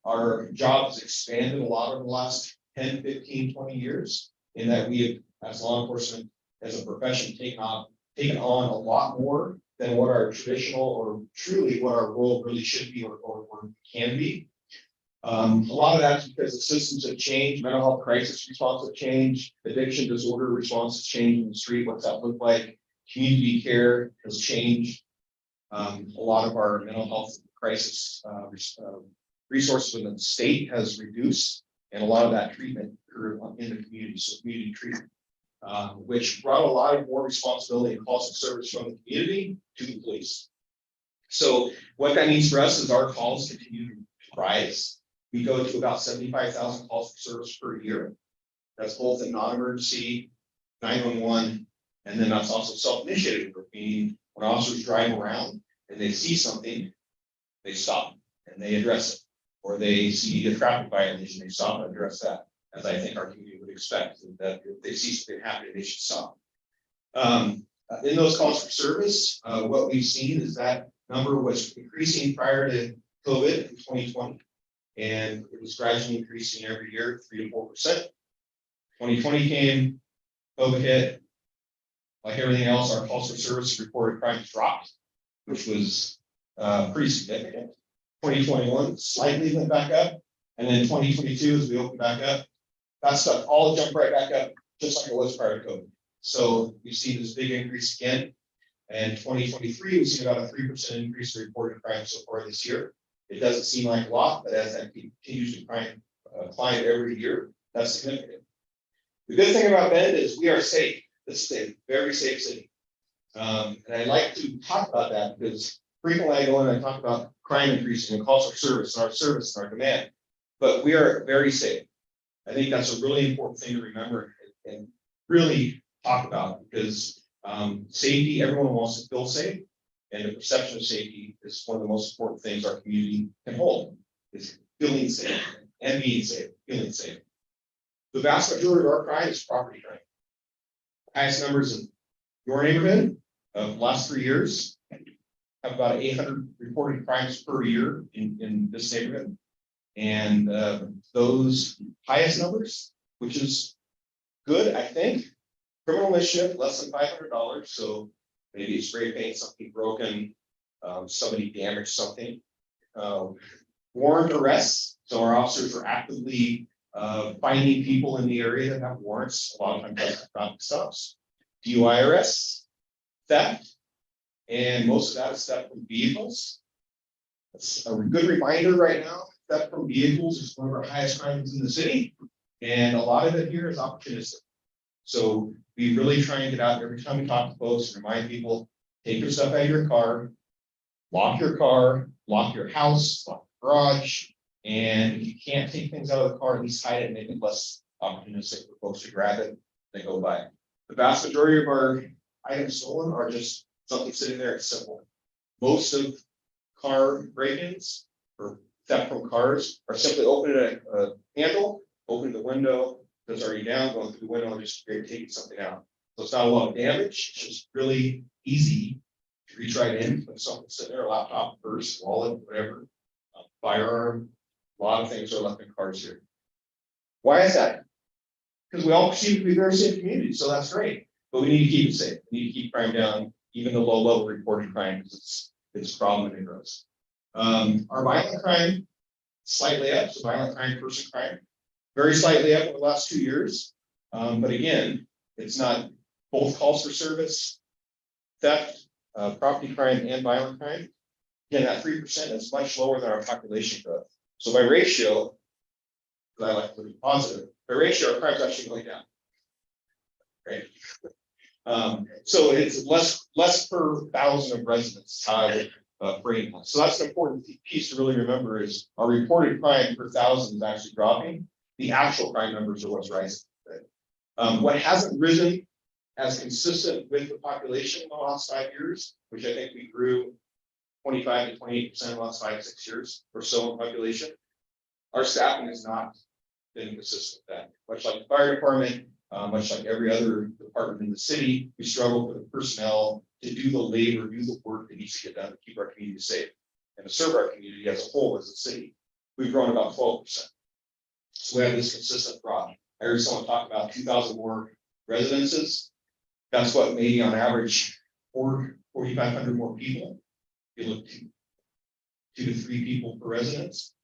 Our job has expanded a lot over the last 10, 15, 20 years in that we have, as law enforcement, as a profession, taken on a lot more than what our traditional or truly what our role really should be or can be. A lot of that's because the systems have changed, mental health crisis response have changed, addiction disorder response has changed in the street. What's that look like? Community care has changed. A lot of our mental health crisis resources within the state has reduced, and a lot of that treatment occurred in the community, so community treatment, which brought a lot of more responsibility and calls of service from the community to the police. So what that means for us is our calls continue to rise. We go to about 75,000 calls for service per year. That's both in non-emergency, 911, and then that's also self-initiated work, meaning when officers drive around and they see something, they stop and they address it. Or they see a traffic violation, they stop and address that, as I think our community would expect, that if they see something happening, they should stop. In those calls for service, what we've seen is that number was increasing prior to COVID in 2020. And it was gradually increasing every year, 3 to 4%. 2020 came, COVID hit. Like everything else, our calls for service reported crimes dropped, which was pretty significant. 2021 slightly went back up, and then 2022, as we open back up, that stuff all jumped right back up, just like it was prior to COVID. So we've seen this big increase again. And 2023, we've seen about a 3% increase in reported crime so far this year. It doesn't seem like a lot, but as that continues to climb every year, that's significant. The good thing about Bend is we are safe. This is a very safe city. And I like to talk about that because frequently I go in and I talk about crime increasing and calls for service and our demand, but we are very safe. I think that's a really important thing to remember and really talk about, because safety, everyone wants to feel safe, and the perception of safety is one of the most important things our community can hold, is feeling safe and being safe, feeling safe. The vast majority of our crime is property crime. Highest numbers in your neighborhood of the last 3 years have about 800 reported crimes per year in this neighborhood. And those highest numbers, which is good, I think. Criminal mischief, less than $500. So maybe a spray paint, something broken, somebody damaged something. Warrant arrests. So our officers are actively finding people in the area that have warrants. A lot of times that's traffic stops. DUI arrests, theft, and most of that is theft from vehicles. That's a good reminder right now. Theft from vehicles is one of our highest crimes in the city, and a lot of it here is opportunistic. So we really try and get out every time we talk to folks and remind people, take your stuff out of your car, lock your house, lock your garage, and if you can't take things out of the car, at least hide it and make it less opportunistic for folks to grab it and go by. The vast majority of our items stolen are just something sitting there. It's simple. Most of car break-ins or theft from cars are simply opening a handle, opening the window that's already down, going through the window and just taking something out. So it's not a lot of damage. It's just really easy to reach right in, put something sitting there, a laptop, purse, wallet, whatever, firearm. A lot of things are left in cars here. Why is that? Because we all perceive to be a very safe community, so that's great. But we need to keep it safe. We need to keep crime down, even the low-level reported crime, because it's a problem and it grows. Our violent crime slightly up, so violent crime, person crime, very slightly up over the last 2 years. But again, it's not both calls for service, theft, property crime, and violent crime. Again, that 3% is much lower than our population growth. So by ratio, because I like to be positive, by ratio, our crime is actually going down. Right. So it's less per 1,000 of residents. How I would frame that. So that's an important piece to really remember is our reported crime per 1,000 is actually dropping. The actual crime numbers are what's rising. Right? What hasn't risen as consistent with the population in the last 5 years, which I think we grew 25 to 28% in the last 5 to 6 years or so in population. Our staffing has not been consistent with that. Much like the fire department, much like every other department in the city, we struggle for the personnel to do the labor, do the work that needs to get done to keep our community safe and to serve our community as a whole as a city. We've grown about 12%. So we have this consistent drop. I heard someone talk about 2,000 more residences. That's what maybe on average 4,500 more people. You look 2 to 3 people per residence.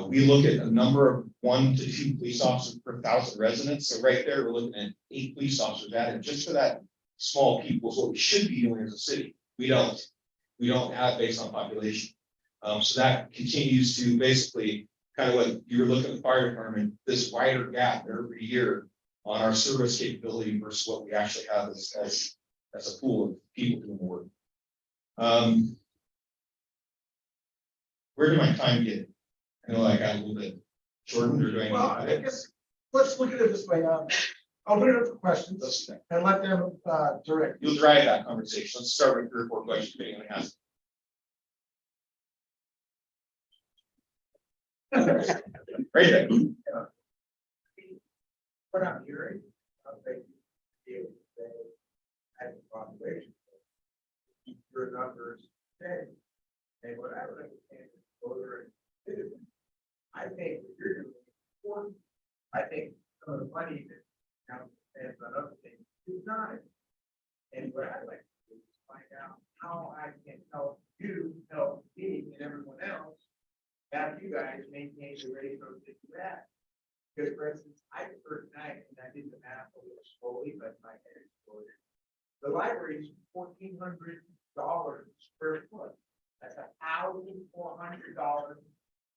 We look at a number of 1 to 2 police officers per 1,000 residents. So right there, we're looking at 8 police officers added just for that small people is what we should be doing as a city. We don't have based on population. So that continues to basically kind of what you were looking at the fire department, this wider gap every year on our service capability versus what we actually have as a pool of people doing the work. Where did my time get? I know I got a little bit shortened or doing. Well, I guess let's look at it this way, open it up for questions and let them, direct. You'll drive that conversation. Let's start with 3 or 4 questions. Depending on the ask. Right there. What I'm hearing, they deal with the population. Keep your numbers steady. And what I would understand is voter and citizen. I think what you're doing is important. I think some of the money that now spends on other things is not. And what I'd like to do is find out how I can help you, help me and everyone else. Have you guys maintain the ratios that you have. Because for instance, I prefer tonight, and I did the math a little slowly, but my head exploded. The library is $1,400 per foot. That's $1,400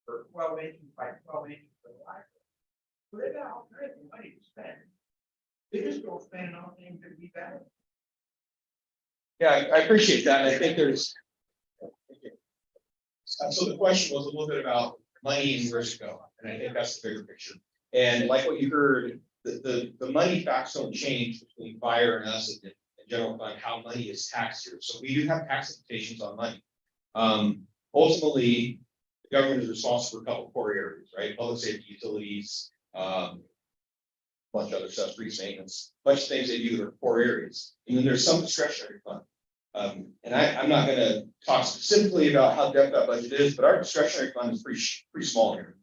for 12 inches by 12 inches for the library. So they got all kinds of money to spend. They just don't spend it on things that be better. Yeah, I appreciate that. I think there's. So the question was a little bit about money and where to go, and I think that's the bigger picture. And like what you heard, the money facts don't change between fire and us and general fund, how money is taxed here. So we do have tax implications on money. Ultimately, the government is responsible for a couple of core areas, right? Public safety, utilities, bunch of other stuff, street maintenance, bunch of things they do that are core areas. And then there's some discretionary fund. And I'm not gonna talk specifically about how deep that budget is, but our discretionary fund is pretty small here.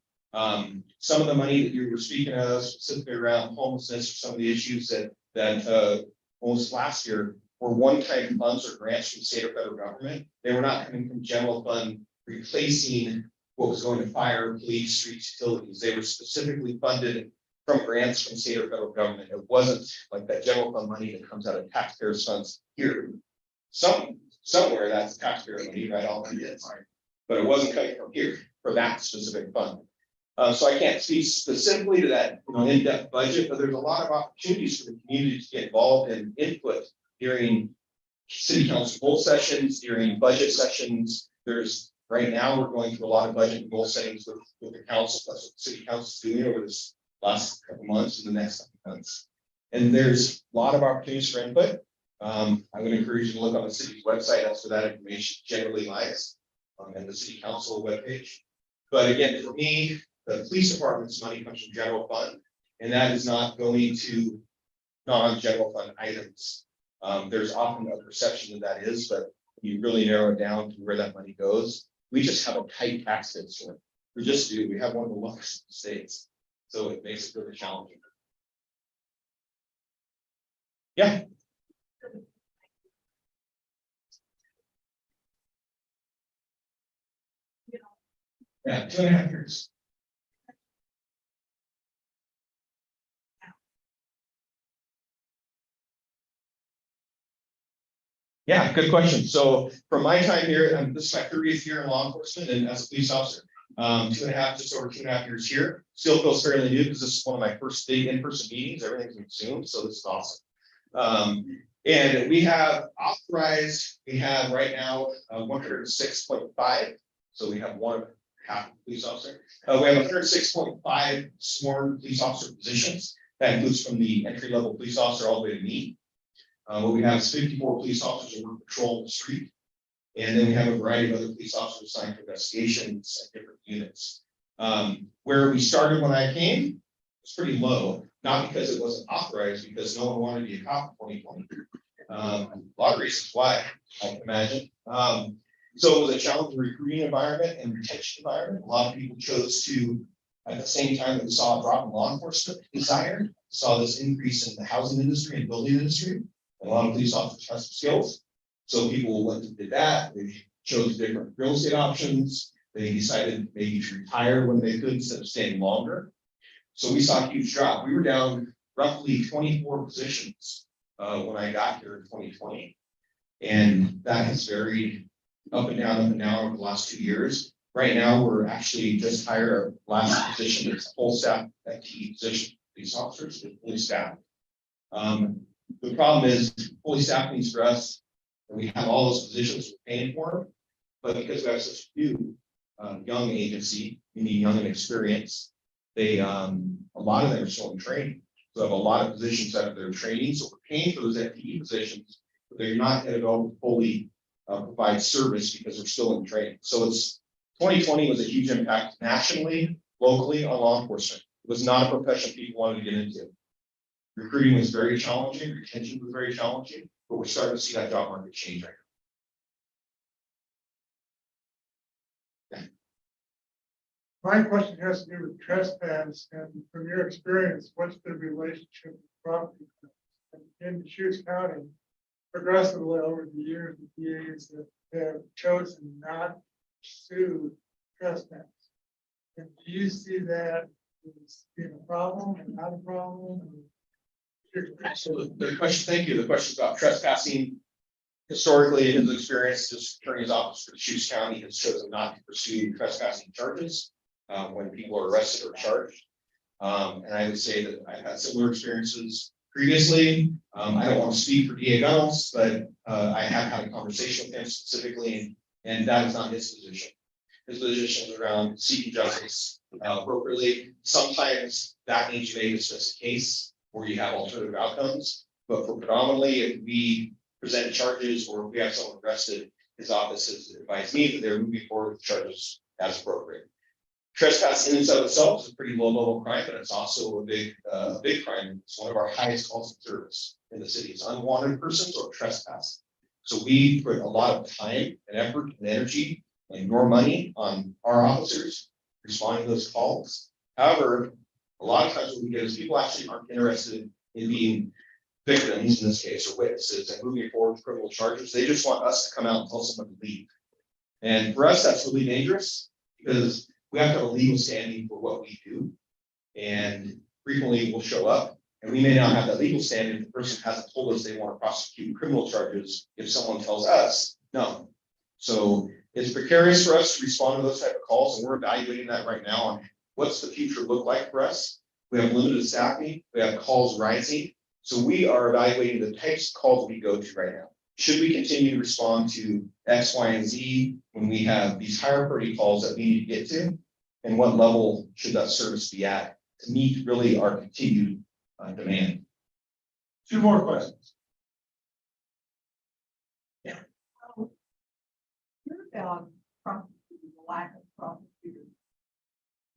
Some of the money that you were speaking of, specifically around homelessness, or some of the issues that almost last year were one-time funds or grants from state or federal government. They were not coming from general fund replacing what was going to fire, police, streets, utilities. They were specifically funded from grants from state or federal government. It wasn't like that general fund money that comes out of taxpayers' funds here. Somewhere that's taxpayer money, right? All money is, but it wasn't coming from here for that specific fund. So I can't speak specifically to that, in-depth budget, but there's a lot of opportunities for the community to get involved in input during city council goal sessions, during budget sessions. There's right now we're going through a lot of budget and goal settings with the council. That's what the city council is doing over this last couple months and the next couple months. And there's a lot of opportunities for input. I would encourage you to look on the city's website. That's where that information generally lies, and the city council webpage. But again, for me, the police department's money comes from general fund, and that is not going to non-general fund items. There's often a perception that is, but you really narrow it down to where that money goes. We just have a tight tax system. We just do. We have one of the lowest in the states, so it makes it really challenging. Yeah. Yeah, 2.5 years. Yeah, good question. So from my time here, this is my 30th year in law enforcement and as a police officer. 2.5, just over 2.5 years here. Still feels fairly new because this is one of my first big in-person meetings. Everything's been Zoom, so this is awesome. And we have authorized, we have right now 106.5. So we have half police officer. We have 106.5 sworn police officer positions. That includes from the entry level police officer all the way to me. What we have is 54 police officers who work patrol the street. And then we have a variety of other police officers assigned to investigations at different units. Where we started when I came was pretty low, not because it wasn't authorized, because no one wanted to be a cop in 2020. A lot of reasons why, I can imagine. So it was a challenging recruiting environment and retention environment. A lot of people chose to, at the same time that we saw a drop in law enforcement desire, saw this increase in the housing industry and building industry. And a lot of police officers have some skills. So people went and did that. They chose different real estate options. They decided maybe to retire when they could instead of staying longer. So we saw a huge drop. We were down roughly 24 positions when I got here in 2020. And that has varied up and down over the last 2 years. Right now, we're actually just hired our last position. It's a full staff FTE position, police officers with fully staffed. The problem is fully staffed means for us, and we have all those positions we're paying for, but because we have such a few young agency, meaning young and experienced, a lot of them are still in training. So have a lot of positions out of their training, so we're paying for those FTE positions, but they're not going to go fully provide service because they're still in training. So it's 2020 was a huge impact nationally, locally on law enforcement. It was not a profession people wanted to get into. Recruiting was very challenging, retention was very challenging, but we're starting to see that job market change right now. My question has to do with trespass, and from your experience, what's the relationship with property tax? And in Deschutes County, progressively over the years, the DAs have chosen not to pursue trespass. And do you see that as being a problem and not a problem? So the question, thank you. The question about trespassing. Historically, in his experience, this attorney's office for Deschutes County has chosen not to pursue trespassing charges when people are arrested or charged. And I would say that I've had similar experiences previously. I don't want to speak for DA Gunnels, but I have had a conversation with him specifically, and that is not his position. His position is around seeking justice appropriately. Sometimes that needs to be a dismissed case where you have alternative outcomes, but for predominantly, if we present charges or if we have someone arrested, his office has advised me that they're moving forward with charges as appropriate. Trespass in and of itself is a pretty low level crime, but it's also a big crime. It's one of our highest calls of service in the city. It's unwanted persons or trespass. So we put a lot of time and effort and energy and more money on our officers responding to those calls. However, a lot of times what we get is people actually aren't interested in being victims in this case or witnesses and moving forward with criminal charges. They just want us to come out and tell someone to leave. And for us, that's really dangerous because we have to have a legal standing for what we do. And frequently we'll show up and we may not have that legal standing if the person hasn't told us they want to prosecute criminal charges if someone tells us no. So it's precarious for us to respond to those type of calls, and we're evaluating that right now on what's the future look like for us. We have limited staffing, we have calls rising. So we are evaluating the types of calls we go to right now. Should we continue to respond to X, Y, and Z when we have these higher priority calls that we need to get to? And what level should that service be at to meet really our continued demand? Two more questions. Yeah. You're about the lack of prosecutors.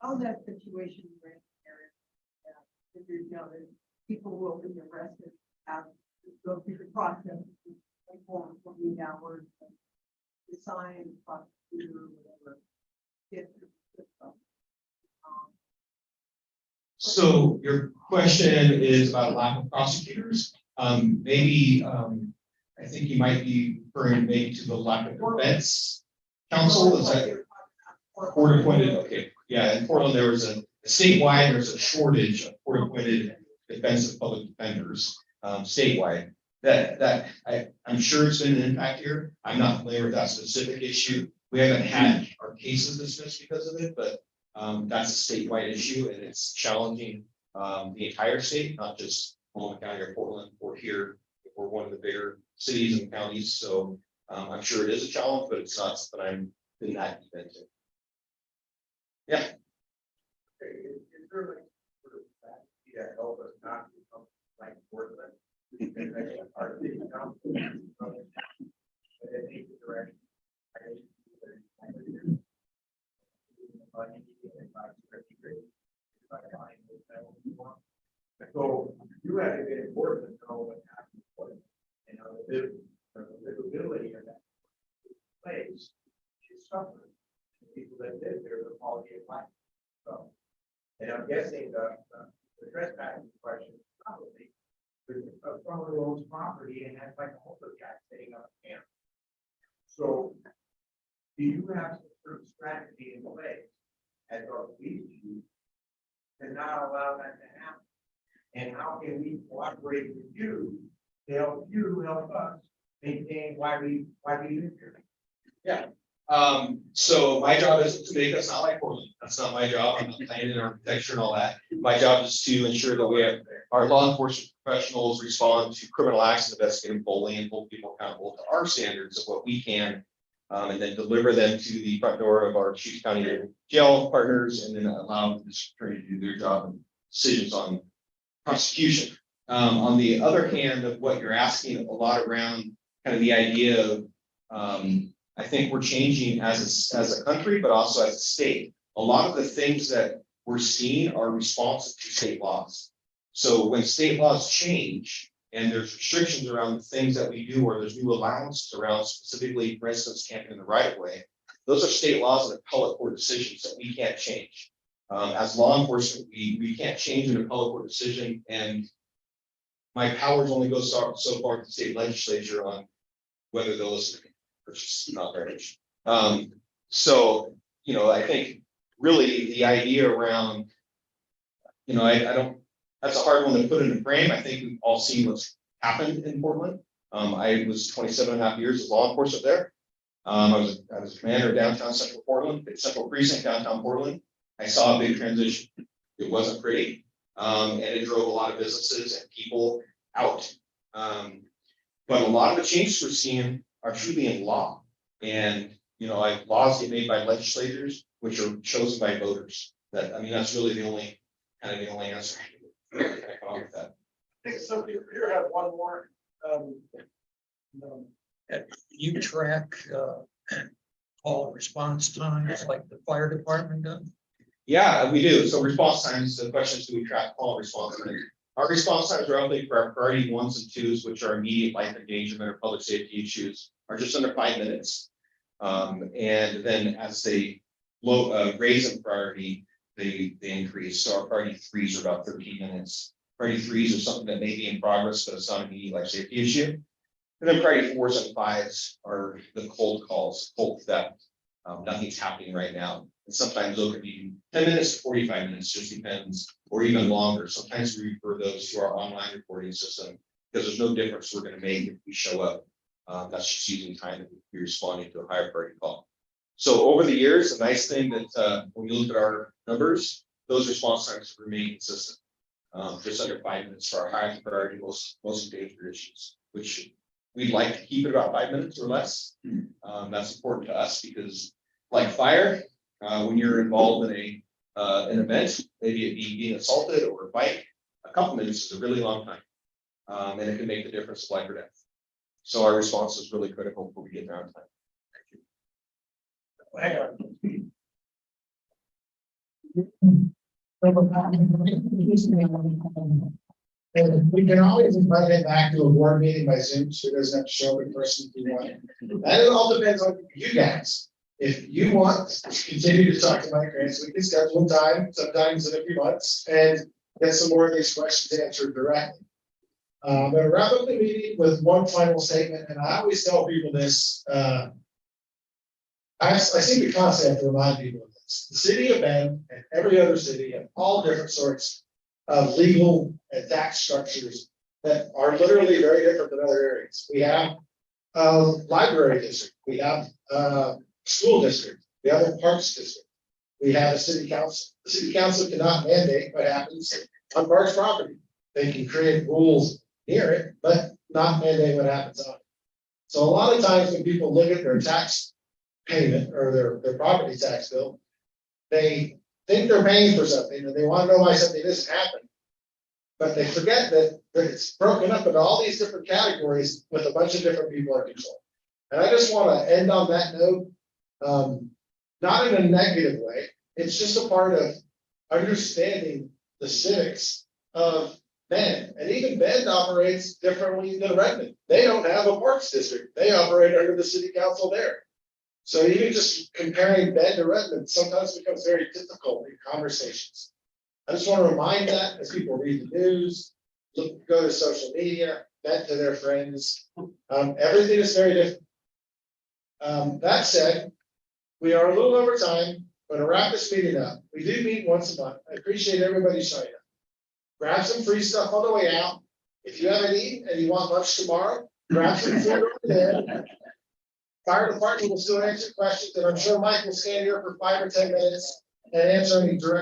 How's that situation in the area? If you're, that people will be arrested, have to go through the process, from me downward, assign prosecutor or whatever. Get through the system. So your question is about lack of prosecutors. Maybe I think you might be referring maybe to the lack of defense counsel. Is that court appointed? Okay, yeah. In Portland, there was a statewide. There's a shortage of court appointed defensive public defenders statewide. I'm sure it's been an impact here. I'm not familiar with that specific issue. We haven't had our cases dismissed because of it, but that's a statewide issue and it's challenging the entire state, not just Multnomah County or Portland or here. We're one of the bigger cities and counties, so I'm sure it is a challenge, but it's not something I'm in that deep into. Yeah. Help us not become like Portland. So you have to get important to know what happened. You know, the livability of that place is suffering. People that live there, the quality of life. So, and I'm guessing the trespassing question is probably someone who owns property and has like a homeless guy sitting on a camp. So do you have some sort of strategy in place as our police chief to not allow that to happen? And how can we cooperate with you to help you help us maintain why we live here? Yeah. So my job isn't to make us not like Portland. That's not my job. I'm not planning architecture and all that. My job is to ensure that we have our law enforcement professionals respond to criminal acts and investigate bullying and hold people accountable to our standards of what we can and then deliver them to the front door of our Chiefs County jail partners, and then allow the district attorney to do their job and decisions on prosecution. On the other hand of what you're asking, a lot around kind of the idea of, I think we're changing as a country, but also as a state. A lot of the things that we're seeing are responsive to state laws. So when state laws change and there's restrictions around the things that we do, or there's new allowances around specifically, for instance, camping in the right of way, those are state laws and appellate court decisions that we can't change. As law enforcement, we can't change an appellate court decision, and my powers only go so far to the state legislature on whether they'll listen to me, which is not very much. So, you know, I think really the idea around, you know, I don't, that's a hard one to put in a frame. I think we've all seen what's happened in Portland. I was 27.5 years as law enforcement there. I was a commander of downtown Central Portland, Central Precinct, downtown Portland. I saw a big transition. It wasn't pretty. And it drove a lot of businesses and people out. But a lot of the changes we're seeing are truly in law. And, you know, laws get made by legislators, which are chosen by voters. That, I mean, that's really the only answer I can come up with that. I think somebody here had one more. You track all response times like the fire department does? Yeah, we do. So response times, the question is, do we track all response times? Our response times are only for our priority 1s and 2s, which are immediate life endangerment or public safety issues, are just under 5 minutes. And then as they raise in priority, they increase. So our priority 3s are about 13 minutes. Priority 3s are something that may be in progress, but it's not an immediate life safety issue. And then priority 4s and 5s are the cold calls, cold theft. Nothing's happening right now. And sometimes those could be 10 minutes to 45 minutes, just depends, or even longer. Sometimes we refer those to our online reporting system because there's no difference we're going to make if we show up. That's just using time to be responding to a higher priority call. So over the years, the nice thing that when you look at our numbers, those response times remain consistent. Just under 5 minutes for our highest priority, most endangered issues, which we'd like to keep it about 5 minutes or less. That's important to us because, like fire, when you're involved in an event, maybe it be being assaulted or a fight, a couple minutes is a really long time, and it can make the difference of life or death. So our response is really critical before we get there on time. And we can always invite him back to a board meeting by Zoom, so he doesn't have to show up in person if you want. That all depends on you guys. If you want to continue to talk to Mike Grants, we can schedule time, sometimes in a few months, and get some more of these questions answered directly. I'm gonna wrap up the meeting with one final statement, and I always tell people this. I seem to constantly have to remind people of this. The city of Bend and every other city have all different sorts of legal and tax structures that are literally very different than other areas. We have a library district, we have a school district, we have a parks district, we have a city council. The city council cannot mandate what happens on parks property. They can create rules near it, but not mandate what happens on it. So a lot of times when people look at their tax payment or their property tax bill, they think they're paying for something and they want to know why something isn't happening. But they forget that it's broken up into all these different categories with a bunch of different people in control. And I just want to end on that note, not in a negative way. It's just a part of understanding the civics of Bend. And even Bend operates differently than Redmond. They don't have a parks district. They operate under the city council there. So even just comparing Bend to Redmond sometimes becomes very difficult in conversations. I just want to remind that as people read the news, go to social media, vent to their friends. Everything is very different. That said, we are a little over time. I'm going to wrap this meeting up. We do meet once a month. I appreciate everybody showing up. Grab some free stuff on the way out. If you haven't eaten and you want lunch tomorrow, grab some food over there. Fire department will still answer questions, and I'm sure Mike will stand here for 5 or 10 minutes and answer any direct